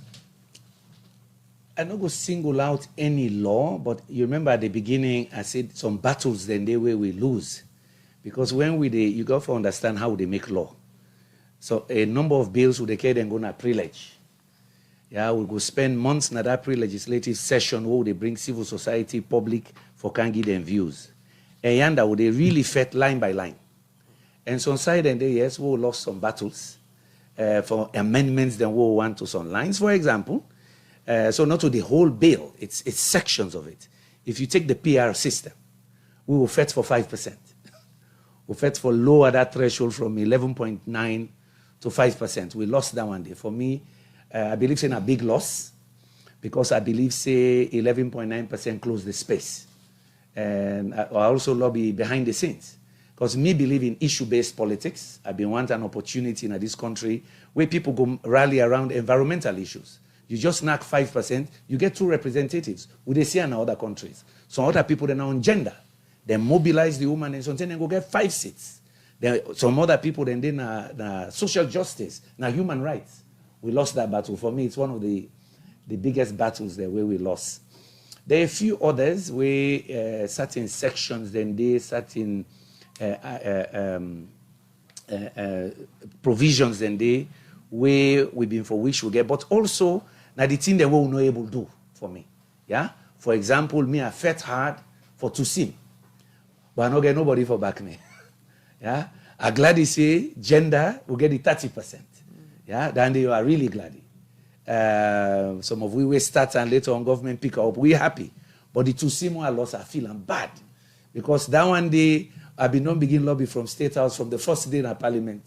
I'm not going to single out any law, but you remember at the beginning, I said some battles then they way we lose. Because when you got to understand how they make law. So a number of bills would occur and go na pre-leg. Yeah, we go spend months in that pre-legislative session where they bring civil society, public, for can give them views. And yanda would they really fed line by line. And some side and they, yes, we lost some battles for amendments than we want to some lines, for example. So not to the whole bill, it's sections of it. If you take the PR system, we will fight for 5%. We fight for lower that threshold from 11.9 to 5%. We lost that one day. For me, I believe it's a big loss because I believe, say, 11.9% close the space. And I also lobby behind the scenes. Because me believe in issue-based politics. I've been wanting an opportunity in this country where people go rally around environmental issues. You just knock 5%, you get 2 representatives. We they see in other countries. Some other people, they're now on gender. They mobilize the woman and something and go get 5 seats. Some other people, then they social justice, now human rights. We lost that battle. For me, it's one of the biggest battles there where we lost. There are a few others where certain sections, then they certain provisions, then they where we've been for which we get, but also now the thing that we will not able to do for me. Yeah. For example, me I fought hard for to see, but I don't get nobody for back me. Yeah. I'm glad to say gender will get the 30%. Yeah. Then they are really glad. Some of we will start and later on government pick up. We're happy. But the two more I lost, I feel I'm bad. Because that one day, I've been not begin lobby from State House from the first day in our parliament.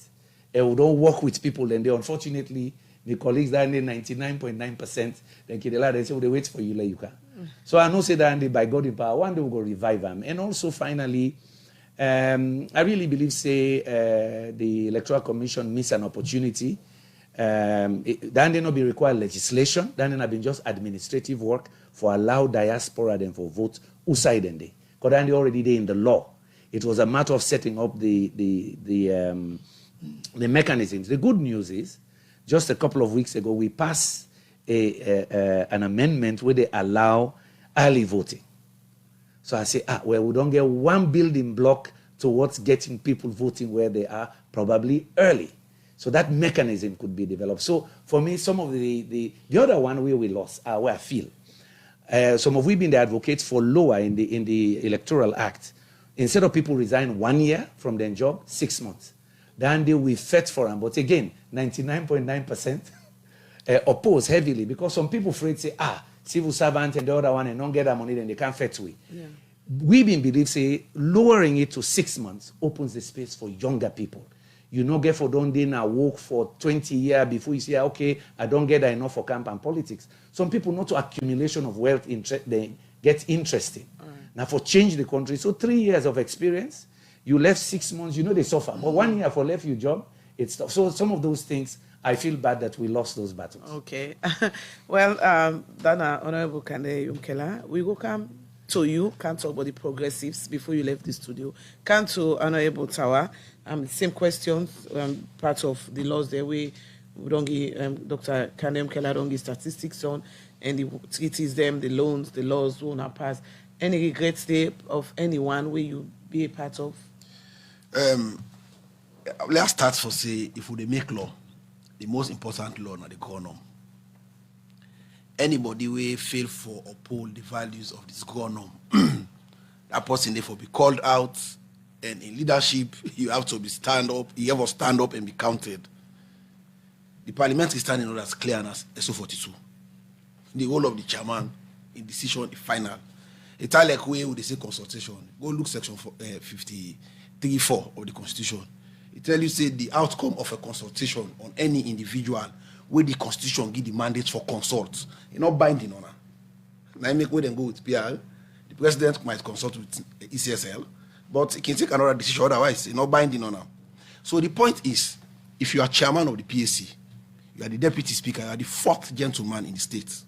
And we don't work with people. And they, unfortunately, the colleagues that day 99.9%, they say, they wait for you, like you can. So I know say that day, by God in power, one day we'll go revive them. And also, finally, I really believe, say, the Electoral Commission missed an opportunity. Then they not be required legislation. Then they have been just administrative work for allow diaspora then for vote outside and they. Because then they already there in the law. It was a matter of setting up the mechanisms. The good news is, just a couple of weeks ago, we passed an amendment where they allow early voting. So I say, well, we don't get one building block towards getting people voting where they are, probably early. So that mechanism could be developed. So for me, some of the other one where we lost, where I feel, some of we been the advocates for lower in the Electoral Act. Instead of people resign 1 year from their job, 6 months. Then they we fought for them. But again, 99.9% oppose heavily because some people afraid say, civil servant and the other one and don't get that money, then they can't fight we. Yeah. We been believe say lowering it to 6 months opens the space for younger people. You know, get for don't now work for 20 years before you say, okay, I don't get that enough for camp and politics. Some people not to accumulation of wealth, they get interested. Now for change the country, so 3 years of experience, you left 6 months, you know they suffer. But 1 year for left your job, it's tough. So some of those things, I feel bad that we lost those battles. Okay. Well, Dana, Honorable Kande Umkela, we will come to you, can't talk about the progressives before you left the studio. Come to Honorable Tawa. Same questions, part of the laws there we don't give, Dr. Kande Umkela don't give statistics on, and it is them, the loans, the laws won't have passed. Any regrets there of anyone where you be a part of? Let's start for say, if we make law, the most important law na the governor. Anybody will fail for uphold the values of this governor, that person therefore be called out, and in leadership you have to be stand up. You have to stand up and be counted. The parliament is standing on as clear as SO42. The role of the chairman in decision is final. It's like way with the consultation. Go look section 53(4) of the Constitution. It tells you say the outcome of a consultation on any individual where the Constitution give the mandate for consult. You're not binding on her. Now I make way then go with PR. The president might consult with ECSL, but he can take another decision otherwise. You're not binding on her. So the point is, if you are chairman of the PAC, you are the deputy speaker, you are the fourth gentleman in the state.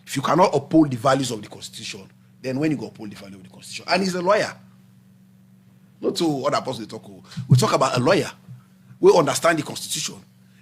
If you cannot uphold the values of the Constitution, then when you go uphold the value of the Constitution, and he's a lawyer, not to other person talk. We talk about a lawyer. We understand the Constitution.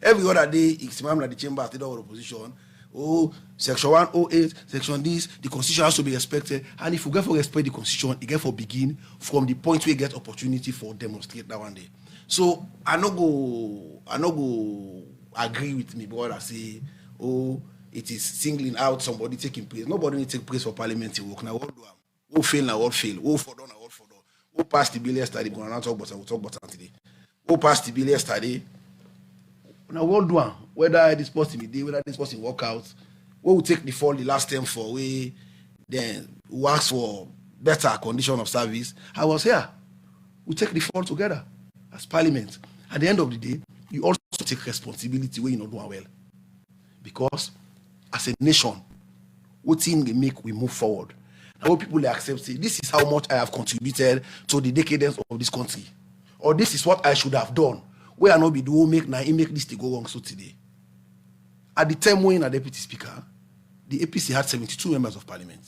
Every other day, it's the chamber, the opposition. oh, Section 108, Section this, the Constitution has to be respected. And if you get for respect the Constitution, you get for begin from the point where you get opportunity for demonstrate that one day. So I no go agree with me, brother, say, oh, it is singling out somebody taking praise. Nobody need to take praise for parliamentary work. Now what do I? Who fail now, what fail? Who for done now, what for done? Who passed the bill yesterday? We're not talk about it, we'll talk about it today. Who passed the bill yesterday? Now what do I? Whether this person be there, whether this person work out, we will take the fall the last term for we then who ask for better condition of service. I was here. We take the fall together as parliament. At the end of the day, you also take responsibility when you're not doing well. Because as a nation, what thing we make we move forward. I hope people accept it. This is how much I have contributed to the decadence of this country. Or this is what I should have done. Where I not be do make now make this to go wrong so today. At the time when a deputy speaker, the APC had 72 members of parliament.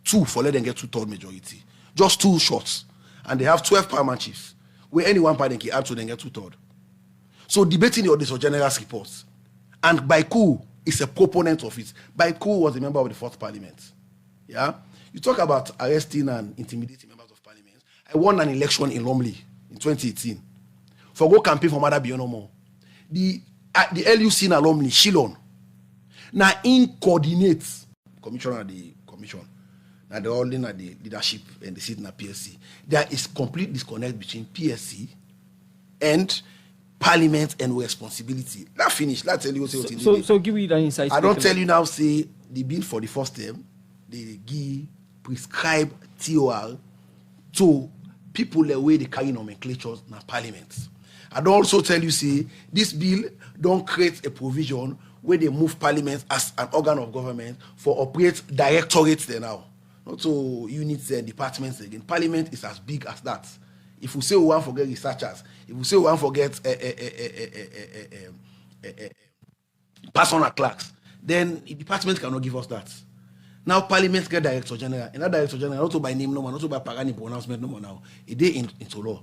2 for let them get 2/3 majority. Just 2 shots. And they have 12 paramount chiefs. Where any one party can add to them get 2/3. So debating the audit of general reports. And Baiku is a proponent of it. Baiku was a member of the 4th parliament. Yeah? You talk about arresting and intimidating members of parliament. I won an election in Lumley in 2018. For go campaign for Mother Beyond No More. The LUC in Lumley, Shillon. Now in coordinates, commissioner the commission. Now they're all in at the leadership and they sit in a PSC. There is complete disconnect between PSC and parliament and responsibility. That finish. Let's tell you what so give me that insight. I don't tell you now, say the bill for the first term, they give prescribe TOR to people the way they carry nomenclatures in parliament. I don't also tell you, say, this bill don't create a provision where they move parliament as an organ of government for operate directorates there now. Not so units and departments again. Parliament is as big as that. If we say we want to forget researchers, if we say we want to forget personal clerks, then the department cannot give us that. Now Parliament get Director General, and that Director General not by name no more, not by Pagani pronouncement no more now. It is into law.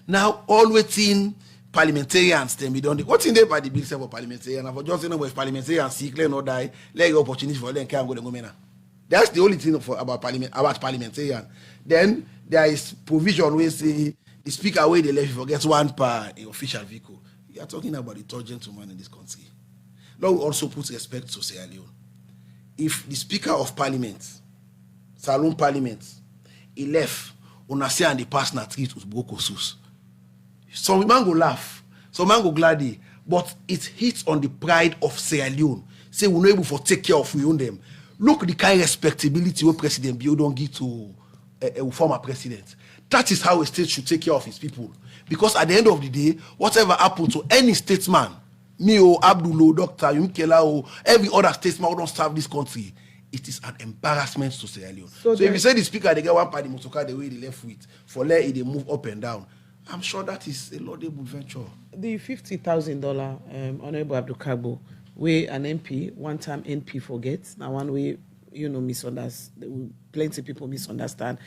Now all waiting parliamentarians then be done. What's in there by the bill for parliamentarian? And for just saying if parliamentarians sick, let not die, let your opportunity for them can go to go. That's the only thing about parliamentarian. Then there is provision where say the speaker where they left forgets one per official vehicle. You are talking about the third gentleman in this country. Law will also put respect to Sierra Leone. If the Speaker of Parliament, Saloon Parliament, he left, on say and the pass na treat with Bokosus. Some man go laugh, some man go glady, but it hits on the pride of Sierra Leone. Say we're not able to take care of we own them. Look the kind of respectability what President Bio don't give to a former president. That is how a state should take care of his people. Because at the end of the day, whatever happens to any statesman, me or Abdul, Dr. Yumkela or every other statesman who don't serve this country, it is an embarrassment to Sierra Leone. So if you say the speaker, they get one party, Motoka, the way they left with, for let it they move up and down, I'm sure that is a laudable venture. The $50,000, Honorable Abdul Kargbo, where an MP, one-time MP forgets, now one way, misunderstand, plenty of people misunderstand.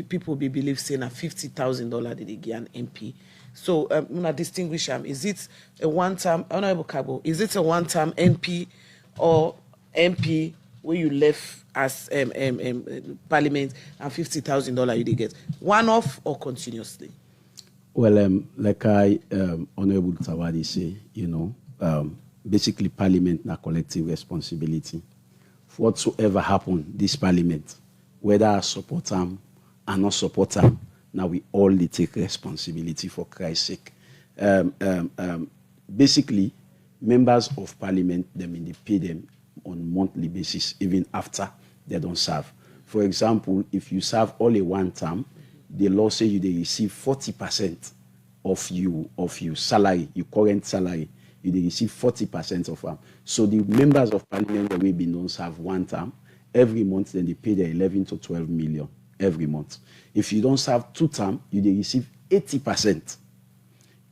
People believe saying a $50,000 did they get an MP. So, distinguish them. Is it a one-time, Honorable Kargbo, is it a one-time MP or MP where you left as Parliament and $50,000 you did get? One-off or continuously? Well, like Honorable Tawa say, basically Parliament na collective responsibility. For whatsoever happen, this Parliament, whether I support them or not support them, now we all take responsibility for Christ's sake. Basically, members of Parliament, they pay them on monthly basis, even after they don't serve. For example, if you serve only one term, the law say they receive 40% of your salary, your current salary. You receive 40% of them. So the members of Parliament that will be don't serve one term, every month then they pay their 11 to 12 million every month. If you don't serve 2 terms, you receive 80%.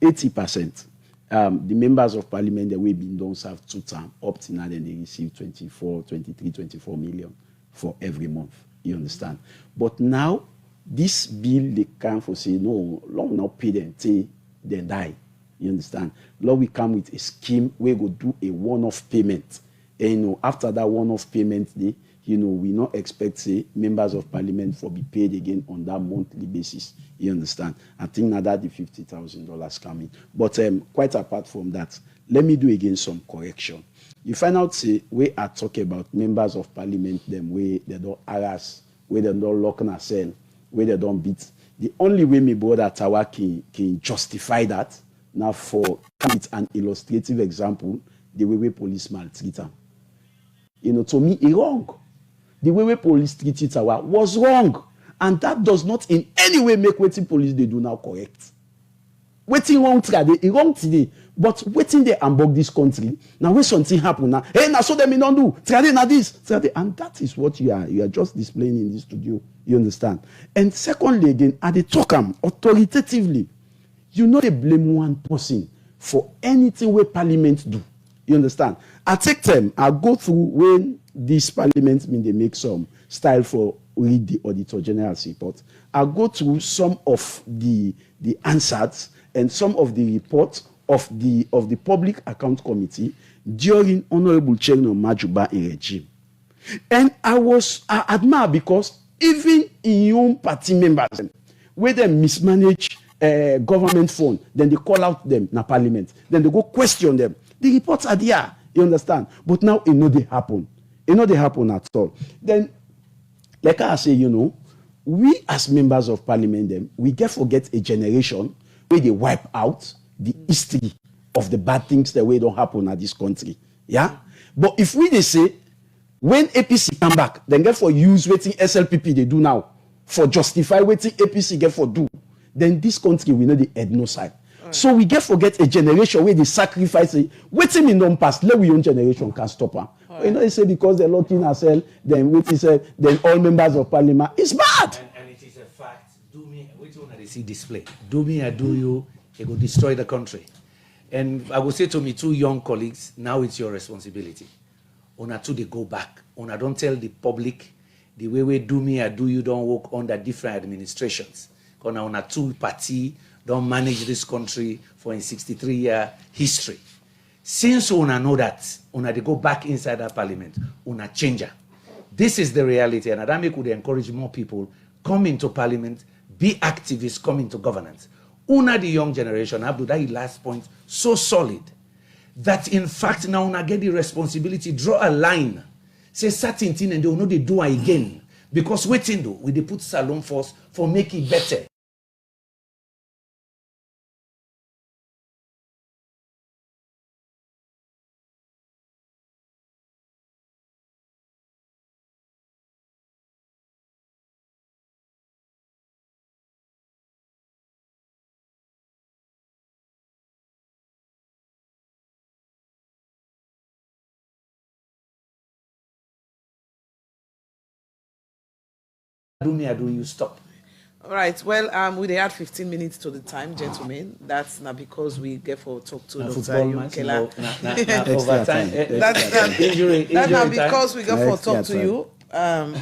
80%. The members of Parliament that will be don't serve 2 terms, up to now then they receive 24 million for every month. You understand? But now this bill they come for say no, long not pay them till they die. You understand? Now we come with a scheme where we go do a one-off payment And, after that one-off payment day, we not expect, say, members of parliament for be paid again on that monthly basis. You understand? I think now that the $50,000 coming. But quite apart from that, let me do again some correction. You find out, say, we are talking about members of parliament, them way they don't harass, where they don't lock in a cell, where they don't beat. The only way me brother Tawa can justify that, now for an illustrative example, the way police maltreat them. To me, it's wrong. The way police treated Tawa was wrong. And that does not in any way make what police they do now correct. Waiting wrong today, it wrong today. But waiting they unbug this country. Now when something happen now, hey, now so them don't do. Today now this. Today, and that is what you are just displaying in this studio. You understand? And secondly, again, at the talk authoritatively, you know they blame one person for anything where parliament do. You understand? I take time, I go through when this parliament mean they make some style for read the Auditor General's report. I go through some of the answers and some of the reports of the Public Account Committee during Honorable Chairman Majuba in regime. And I admire because even in your party members, where they mismanage government fund, then they call out them in parliament, then they go question them. The reports are there, you understand? But now it know they happen. It know they happen at all. Then, like I say, we as members of parliament, we get forget a generation where they wipe out the history of the bad things that way don't happen at this country. Yeah? But if they say, when APC come back, then get for use waiting SLPP they do now, for justify waiting APC get for do, then this country we know the head no side. So we get forget a generation where they sacrifice it. Waiting in don't pass, let we own generation can stop her. They say because they're locking ourselves, then then all members of parliament. It's bad. And it is a fact. Do me, which one they see display? Do me, I do you, it will destroy the country. And I will say to me, two young colleagues, now it's your responsibility. Una two, they go back. Una don't tell the public the way we do me, I do you don't work under different administrations. Because now una two party don't manage this country for a 63-year history. Since una know that, una they go back inside that parliament, una change. This is the reality, and Adame could encourage more people come into parliament, be activists, come into governance. Una the young generation, Abdul, that last point, so solid, that in fact now una get the responsibility, draw a line, say certain thing and they will know they do it again. Because waiting though, we they put Salon Force for make it better. Do me, I do you stop. All right. Well, we add 15 minutes to the time, gentlemen. That's not because we get for talk to Dr. Yukela. That's not because we get for talk to you.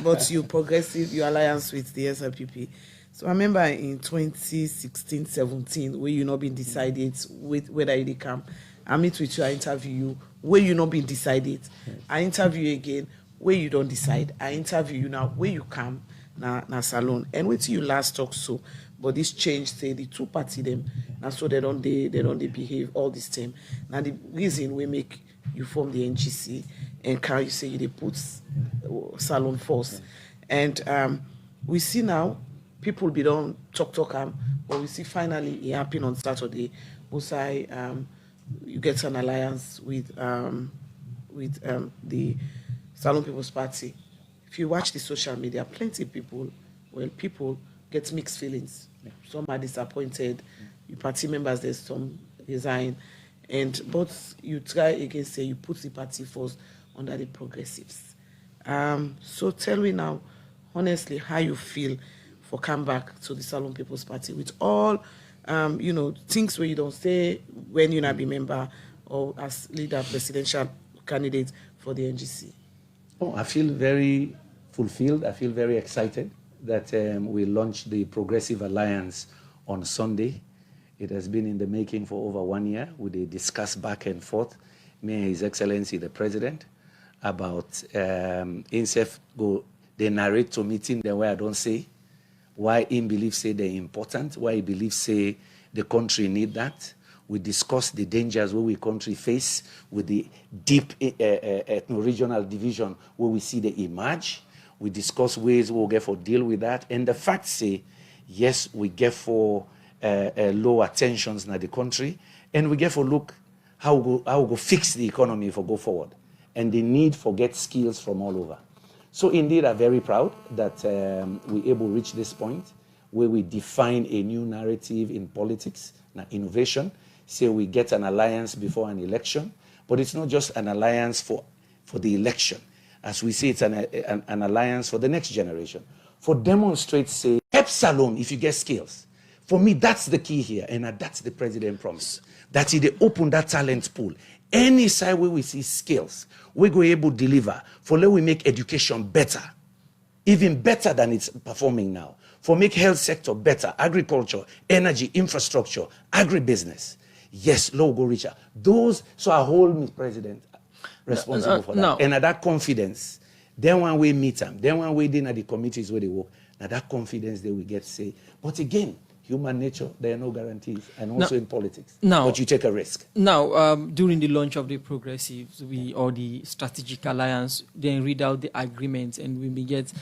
But you progressive, your alliance with the SLPP. So I remember in 2016-17, where you not been decided with whether you come. I meet with you, I interview you, where you not been decided. Yes. I interview you again, where you don't decide. I interview you now, where you come. Na salon and wait till you last talk so but this change say the two party them now so they don't behave all this time. Now the reason we make you form the NGC and can you say they put Salon Force and we see now people be don't talk but we see finally it happened on Saturday. Musai you get an alliance with the Salon People's Party. If you watch the social media, plenty of people get mixed feelings. Yeah. Some are disappointed. Your party members, there's some resign. But you try again, say you put the party first under the progressives. So tell me now, honestly, how you feel for come back to the Salon People's Party with all, things where you don't say when you not be member or as leader presidential candidate for the NGC. Oh, I feel very fulfilled. I feel very excited that we launched the Progressive Alliance on Sunday. It has been in the making for over 1 year. We discussed back and forth, me and His Excellency the President, about INSEF go, they narrate to meeting the way I don't say, why in believe say they're important, why he believes say the country need that. We discuss the dangers where we country face with the deep ethno-regional division where we see the emerge. We discuss ways we'll get for deal with that. And the facts say, yes, we get for lower tensions in the country, and we get for look how we go fix the economy for go forward, and the need for get skills from all over. So indeed, I'm very proud that we're able to reach this point where we define a new narrative in politics, innovation. Say we get an alliance before an election, but it's not just an alliance for the election. As we say, it's an alliance for the next generation. For demonstrate, say, helps alone if you get skills. For me, that's the key here, and that's the president promise. That he open that talent pool. Any side where we see skills, we go able to deliver. For let we make education better, even better than it's performing now. For make health sector better, agriculture, energy, infrastructure, agribusiness. Yes, low go richer. Those, so I hold Mr. President responsible for that. No. And at that confidence, then when we meet them, then when we dinner the committees where they work, now that confidence they will get say. But again, human nature, there are no guarantees, and also in politics. But you take a risk. Now, during the launch of the Progressives, or the Strategic Alliance, then read out the agreements, and we may get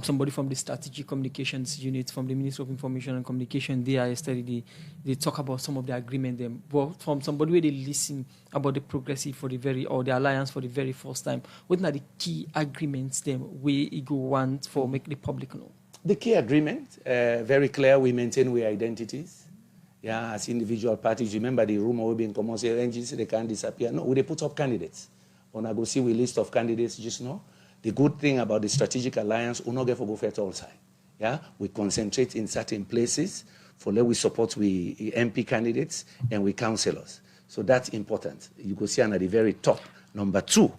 somebody from the Strategic Communications Unit, from the Ministry of Information and Communication, they talk about some of the agreement them. But from somebody where they listen about the Progressive or the Alliance for the very first time, what are the key agreements them where you go want for make the public know? The key agreement, very clear, we maintain our identities. Yeah, as individual parties, remember the rumor we've been common, say NGC, they can't disappear. No, they put up candidates. When I go see we list of candidates just now, the good thing about the strategic alliance, we not get for go for all side. Yeah, we concentrate in certain places, for let we support we MP candidates and we councillors. So that's important. You go see at the very top. Number two,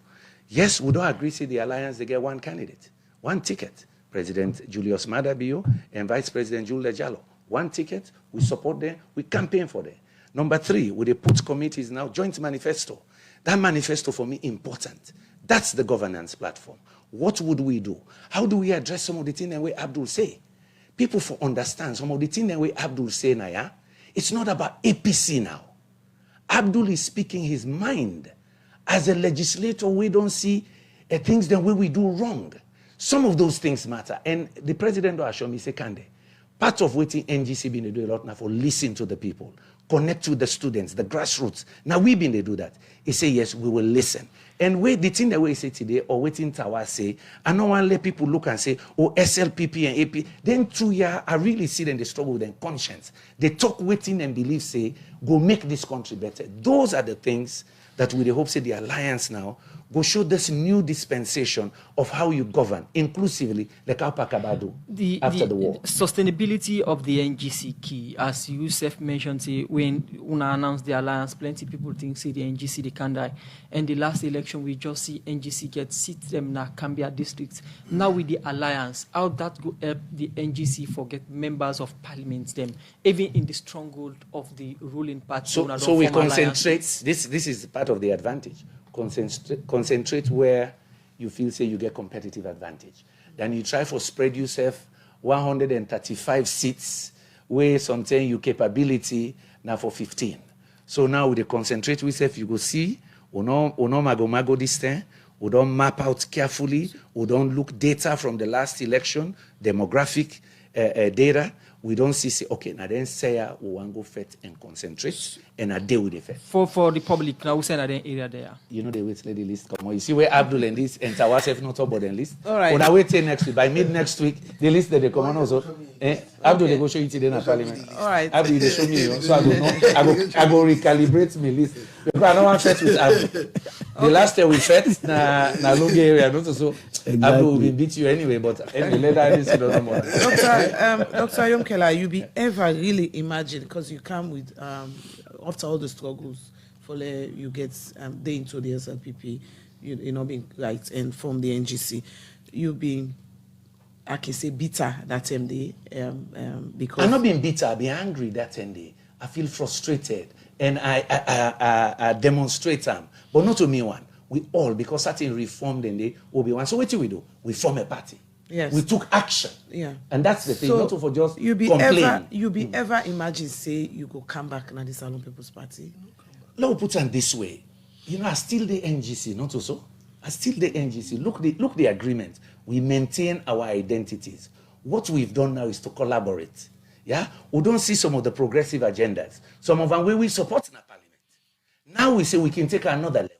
yes, we don't agree, see the alliance, they get one candidate, one ticket. President Julius Maada Bio and Vice President Julia Jallo. One ticket, we support them, we campaign for them. Number three, we put committees now, joint manifesto. That manifesto for me important. That's the governance platform. What would we do? How do we address some of the things that way Abdul say? People for understand some of the things that way Abdul say now, yeah? It's not about APC now. Abdul is speaking his mind. As a legislator, we don't see things the way we do wrong. Some of those things matter. And the president will assure me, say, Kande, part of what NGC been to do a lot now for listen to the people, connect with the students, the grassroots. Now we been to do that. He say, yes, we will listen. And wait, the thing that we say today, or waiting Tawa say, I don't want to let people look and say, oh, SLPP and AP. Then 2 years, I really see them, they struggle with their conscience. They talk, waiting and believe, say, go make this country better. Those are the things that we hope, say, the alliance now go show this new dispensation of how you govern, inclusively, like how Pakabadu after the war. Sustainability of the NGC key, as you mentioned, say, when Una announced the alliance, plenty people think, say, the NGC, they can die. And the last election, we just see NGC get seats them in Kambia districts. Now with the alliance, how that go help the NGC forget members of parliament them, even in the stronghold of the ruling party. So we concentrate, this is part of the advantage. Concentrate where you feel, say, you get competitive advantage. Then you try for spread yourself 135 seats where sometimes you capability now for 15. So now with the concentrate yourself, you go see, we no mago this thing, we don't map out carefully, we don't look data from the last election, demographic data. We don't see, okay, now then say we want to go fit and concentrate and I deal with the fit. For the public, now we send that area there. You know, they wait let the list come on. You see where Abdul and this and Tawa have not about the list. All right. But I wait till next week. By mid next week, the list that they come on also. Abdul, they go show you today in the parliament. All right. Abdul, they show me, so I go recalibrate my list. Because I don't want to fit with Abdul. The last time we fit, na Lungi area, not so. Abdul will beat you anyway, but anyway, later I didn't doesn't matter. Dr. Yomkela, you be ever really imagine, because you come with, after all the struggles, for you get day into the SLPP, you know, being right, and from the NGC, you being, I can say, bitter that MD, because... I'm not being bitter, I'm being angry that MD. I feel frustrated, and I demonstrate them, but not to me one. we all, because certain reformed and they will be one. So what do we do? We form a party. Yes. We took action. Yeah. And that's the thing, not to for just you be complain. ever imagine say you go come back na the Salon People's Party? Let me put it this way. You know, I still the NGC, not also. I still the NGC. Look the agreement. We maintain our identities. What we've done now is to collaborate. Yeah? We don't see some of the progressive agendas. Some of them we support in the parliament. Now we say we can take another level.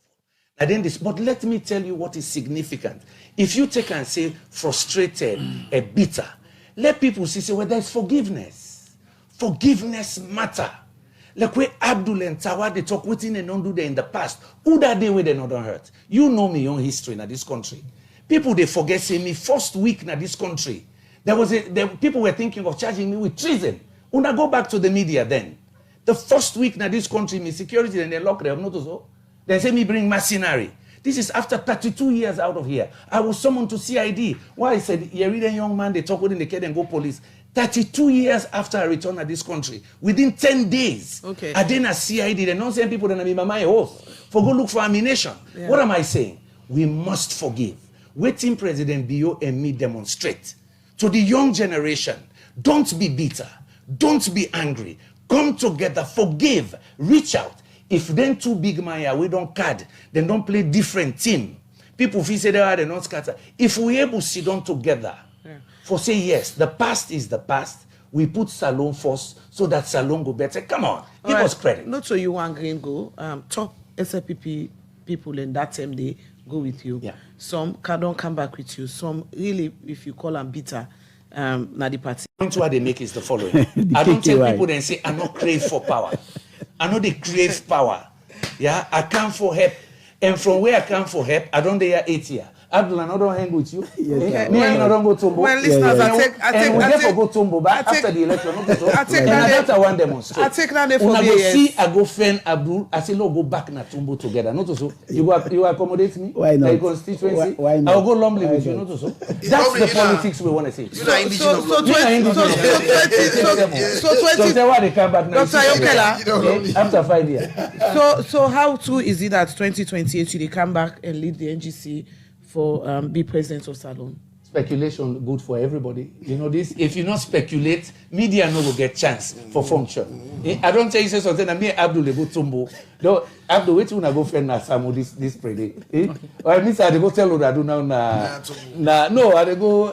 And then this, but let me tell you what is significant. If you take and say frustrated, bitter, let people see, say, well, there's forgiveness. Forgiveness matter. Like where Abdul and Tawa, they talk waiting and don't do that in the past. Who that day where they not hurt? You know me own history in this country. People, they forget, say me, first week in this country, people were thinking of charging me with treason. When I go back to the media then, the first week in this country, me security and they lock them, not so. They say me bring mercenary. This is after 32 years out of here. I was summoned to CID. Why I said, you read a young man, they talk within the kid and go police. 32 years after I returned to this country, within 10 days, okay. I didn't CID. They're not saying people that be my host for go look for ammunition. Yeah. What am I saying? We must forgive. Waiting President Bio and me demonstrate to the young generation. Don't be bitter. Don't be angry. Come together, forgive, reach out. If then too big Maya, we don't card, then don't play different team. People feel say they don't scatter. If we able to sit down together, for say yes, the past is the past. We put Salon first so that Salon go better. Come on, give us credit. Not so you want green go. Top SLPP people in that time they go with you. Yeah. Some don't come back with you. Some really, if you call them bitter, na the party. What they make is the following. I don't tell people then say I not crave for power. I know they crave power. Yeah, I come for help. And from where I come for help, I don't dare 8 years. Abdul, I don't hang with you. Yes, Me and you don't go Tombo. Well, listeners, I take go Tombo back after the election. I take that I want demonstrate. I take that for When I go years. see, I go friend Abdul. I say, no, go back na Tombo together. Not so. You accommodate me. Why not? Like constituency. Why not? I'll go Lumley with you. Not so. That's the politics we want to see. So 20. So why they come back now? Dr. Yokela. After 5 years. So how too is it that 2028 they come back and lead the NGC for be president of Salon? Speculation good for everybody. You know this. If you not speculate, media no will get chance for function. I don't tell you say something. Me Abdul go Tumbo. No, Abdul wait till I go friend na Samo this Friday. Or I miss I go tell you that do now na no I go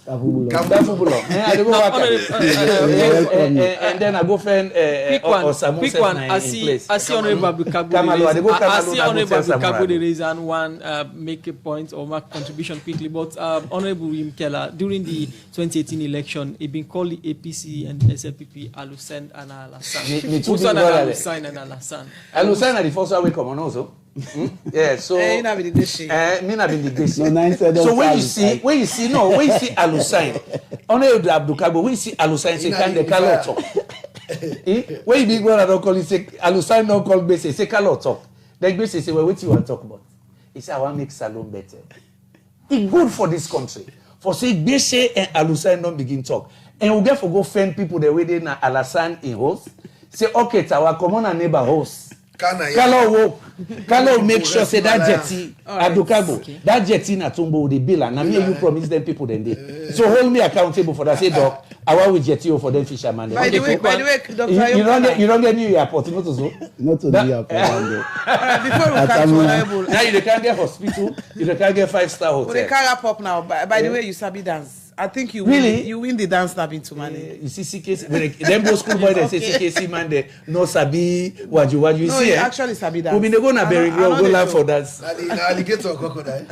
Kafubulo. I go and then I go friend quick one. I see Honorable Kargbo the reason one make a point or make contribution quickly. But Honorable Yokela, during the 2018 election, it been called the APC and SLPP Alusen and Alasan. Alusen are the first one we come on also. Yeah, so me not be the so when you see Alusen, Honorable Abdul Kargbo, when you see Alusen say can the color talk. When you big brother don't call it say Alusen don't call Bese say color talk. Then Bese say well what you want to talk about? He say I want to make Salon better. It's good for this country. For say Bese and Alusen don't begin talk. And we get for go find people the way they na Alasan in host. Say okay, Tawa come on a neighbor host. Kalo make sure say that jetty Abdul Kargbo, that jetty na Tumbo the bill and me you promise them people then they. So hold me accountable for that. Say doc, I want with jetty for them fisherman. By the way, Dr. You don't get new airport, not so. Not to the airport. Before we come to Honorable. Now you can't get hospital, you can't get 5-star hotel. They can't wrap up now. By the way, you sabi dance. I think you win the dance stabbing to money. You see CKC, them go school boy they say CKC man they no sabi waju you see. No, you actually sabi dance. We been go na Bering go laugh for that. Alligator or crocodile?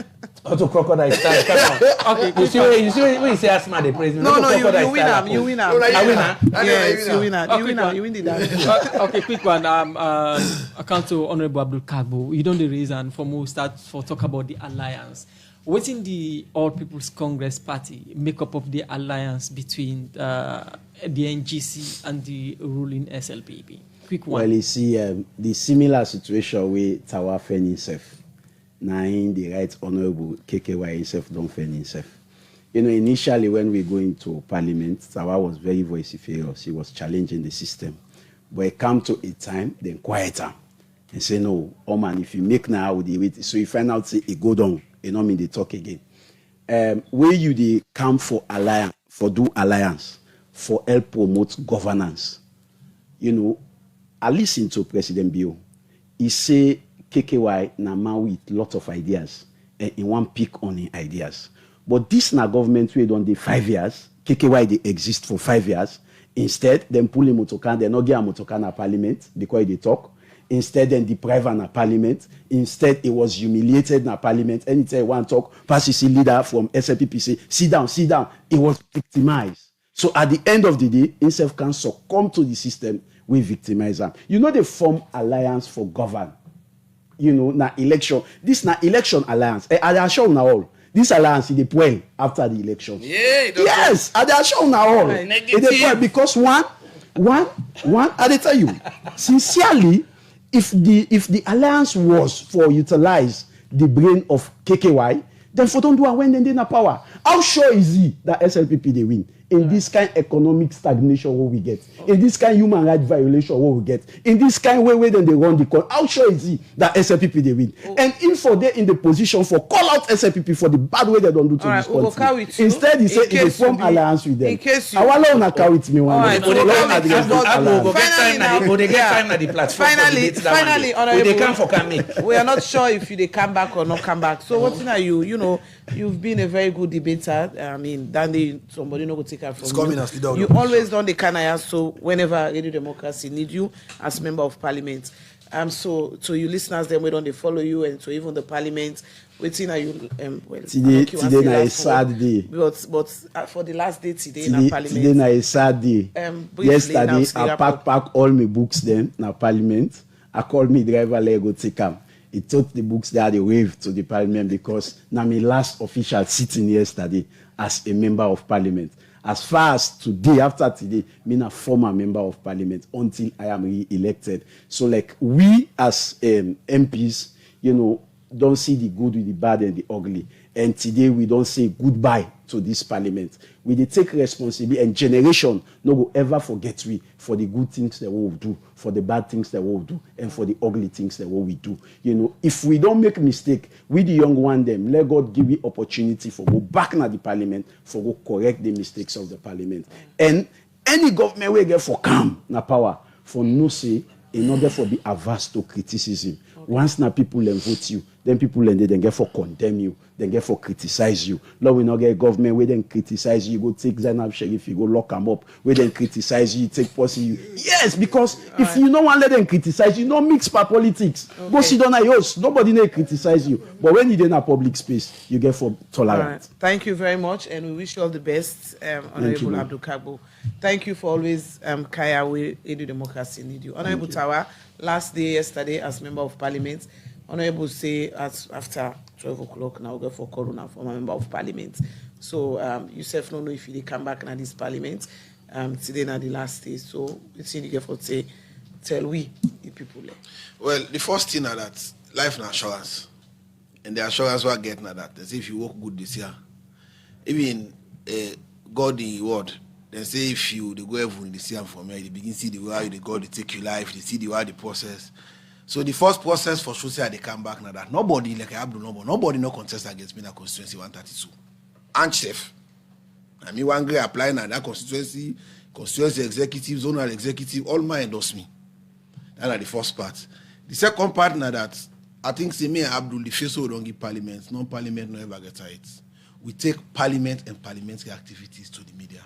Auto crocodile style. Come on. Okay, you see when you say asthma they praise me. No, you win am. You win am. I win am. Yes, you win am. You win the dance. Okay, quick one. Account to Honorable Abdul Kargbo. You don't the reason for more start for talk about the alliance. What's in the All People's Congress Party makeup of the alliance between the NGC and the ruling SLPP? Quick one. Well, you see, the similar situation with Tawa fend himself. Now, in the right Honorable KKY himself don't fend himself. You know, initially when we go into Parliament, Tawa was very vociferous. He was challenging the system. But it came to a time, then quieter. and say, no, oh man, if you make now with the rate, so you find out say it go down, you know mean they talk again. Where you they come for alliance, for do alliance, for help promote governance. You know, I listen to President Bio. He say KKY na man with lot of ideas, and he want pick on his ideas. But this na government we done the 5 years. KKY they exist for 5 years. Instead, them pull him motokan, they not get a motokan na parliament because they talk. Instead, then deprive na parliament. Instead, it was humiliated na parliament. Anytime one talk, PCC leader from SLPP say, sit down. It was victimized. So at the end of the day, himself can succumb to the system, we victimize them. You know, they form alliance for govern. You know, na election. This na election alliance. I assure now all. This alliance is deployed after the election. Yeah, yes, I assure now all. It deployed because one, I tell you, sincerely, if the alliance was for utilize the brain of KKY, then for don't do it when they in power. How sure is he that SLPP they win? In this kind of economic stagnation what we get, in this kind of human rights violation what we get, in this kind of way then they run the country, how sure is he that SLPP they win? And if for they in the position for call out SLPP for the bad way they don't do to this country, instead he say he form alliance with them. I want to carry with me one. Finally, honorable, we are not sure if they come back or not come back. So what are you? You know, you've been a very good debater. I mean, then somebody no go take her from you. You always done the kind so whenever Radio Democracy need you as member of parliament. So to you listeners, then we don't they follow you, and to even the parliament. Waiting are you? Well, today na a sad day. But for the last day today in parliament. Today na a sad day. Yesterday I pack all my books then na parliament. I called me driver let go take them. He took the books there, they wave to the parliament because now my last official sitting yesterday as a member of parliament. As far as today, after today, I'm a former member of parliament until I am re-elected. So like we as MPs, you know, don't see the good with the bad and the ugly. And today we don't say goodbye to this parliament. We dey take responsibility, and generation no go ever forget we for the good things that we will do, for the bad things that we will do, and for the ugly things that we will do. You know, if we don't make mistake, we the young one them, let God give you opportunity for go back na the parliament, for go correct the mistakes of the parliament. And any government will get for calm na power, for no say, in order for be averse to criticism. Once now people then vote you, then people then get for condemn you, then get for criticize you. Lord, we not get government where then criticize you, go take Zainab Sheriff, you go lock them up, where then criticize you, take pussy you. Yes, because if you don't want to let them criticize you, don't mix for politics. Go sit down at yours. Nobody may criticize you. But when you in a public space, you get for tolerant. Right. Thank you very much, and we wish you all the best, Honorable Abdul Kargbo. Thank you for always Kaya we Radio Democracy need you. Honorable Tawa, last day yesterday as member of parliament, Honorable say after 12 o'clock now go for Corona for a member of parliament. So you self don't know if you come back na this parliament. Today na the last day. So it's in the get for say tell we the people. Well, the first thing is that life na assurance. And the assurance we are getting na that. They say if you work good this year, even God in your word. Then say if you they go heaven they see them for me, they begin see the way they go, they take your life, they see the way the process. So the first process for sure say they come back now that nobody like Abdul nobody no contest against me in that constituency 132. And chef. I mean one guy applying at that constituency executive, zonal executive, all my endorse me. That's the first part. The second part now that I think say me and Abdul the face we don't give parliament, non-parliament no ever get it. We take parliament and parliamentary activities to the media.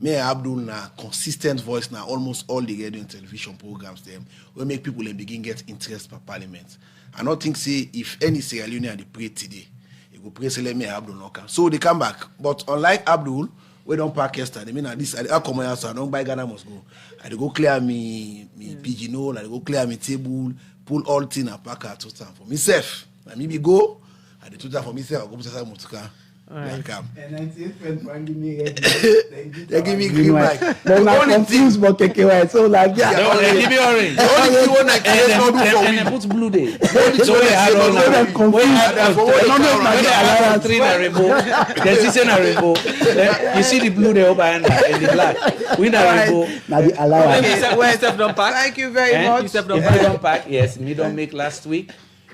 Me and Abdul na consistent voice now almost all the radio and television programs them will make people begin get interest per parliament. I don't think say if any Sierra Leonean they pray today, it go pray say let me and Abdul not come. So they come back. But unlike Abdul, we don't park yesterday. I mean this I come out so I don't buy Ghana must go. I go clear me pigeonhole, I go clear me table, pull all thing and pack out total for myself. I maybe go, I do total for myself, I go to Motuka. right. They are calm. And 98 friends Frank give me red. They give me green light. Then The I only confused but KKY. So like Yeah. Give me orange. The only thing when I And create not do for then me. put blue day. The So we had all So them confused. And for what None of they them when they are have three na rainbow, there's this in a rainbow. Then you see the blue there over and the black. We na rainbow. Now the allowance. Okay, Well, step down pack. thank you very Eh? much. You step down If they don't pack, yes, me don't make last week.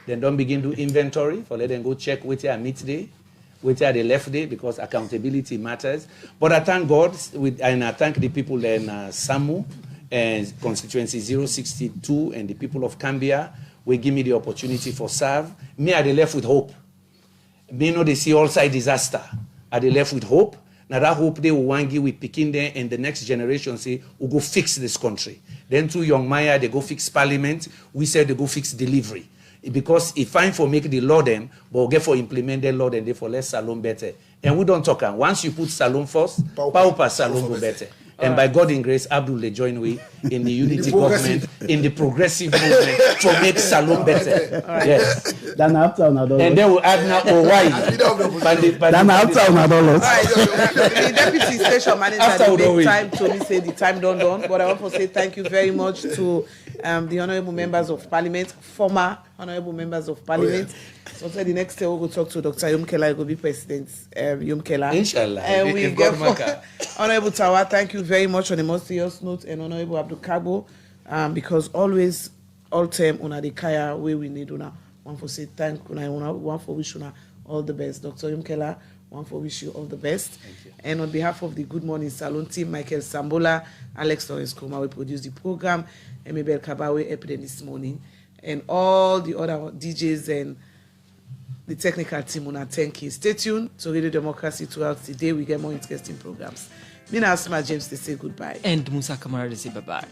Then don't begin do inventory for let them go check which are meet day, which are the left day, because accountability matters. But I thank God and I thank the people in Samu and constituency 062 and the people of Cambia will give me the opportunity for serve. Me are the left with hope. Me know they see all side disaster. Are they left with hope? Now that hope they will want give with picking there and the next generation say, we'll go fix this country. Then through Young Maya, they go fix parliament. We said they go fix delivery. Because it's fine for make the law them, but we'll get for implement the law and therefore less salon better. And we don't talk. Once you put salon first, pauper salon go better. And by God in grace, Abdul they join we in the unity government, in the progressive movement to make salon better. Yes. Then after another. And then we'll add now Hawaii. Then after another. All right, the deputy station manager After dey we make time to me say the time done. But I want to say thank you very much to the honourable members of parliament, former honourable members of parliament. So the next day we'll go talk to Dr. Yumkela, who will be President Yumkela. Inshallah. And we If get God matter. Honourable Tawa, thank you very much on a most serious note, and Honourable Abdul Kargbo, because always, all time, una the kaya where we need una. One for say thank una, one for wish una all the best. Dr. Yumkela, one for wish you all the best. Thank you. And on behalf of the Good Morning Salon team, Michael Sambola, Alex Torres Kuma, we produce the program, and Mabel Kabawe Epidem this morning, and all the other DJs and the technical team on thank you. Stay tuned to Radio Democracy throughout the day. We get more interesting programs. Mina Asma James, they say goodbye. And Musa Kamara, they say bye-bye.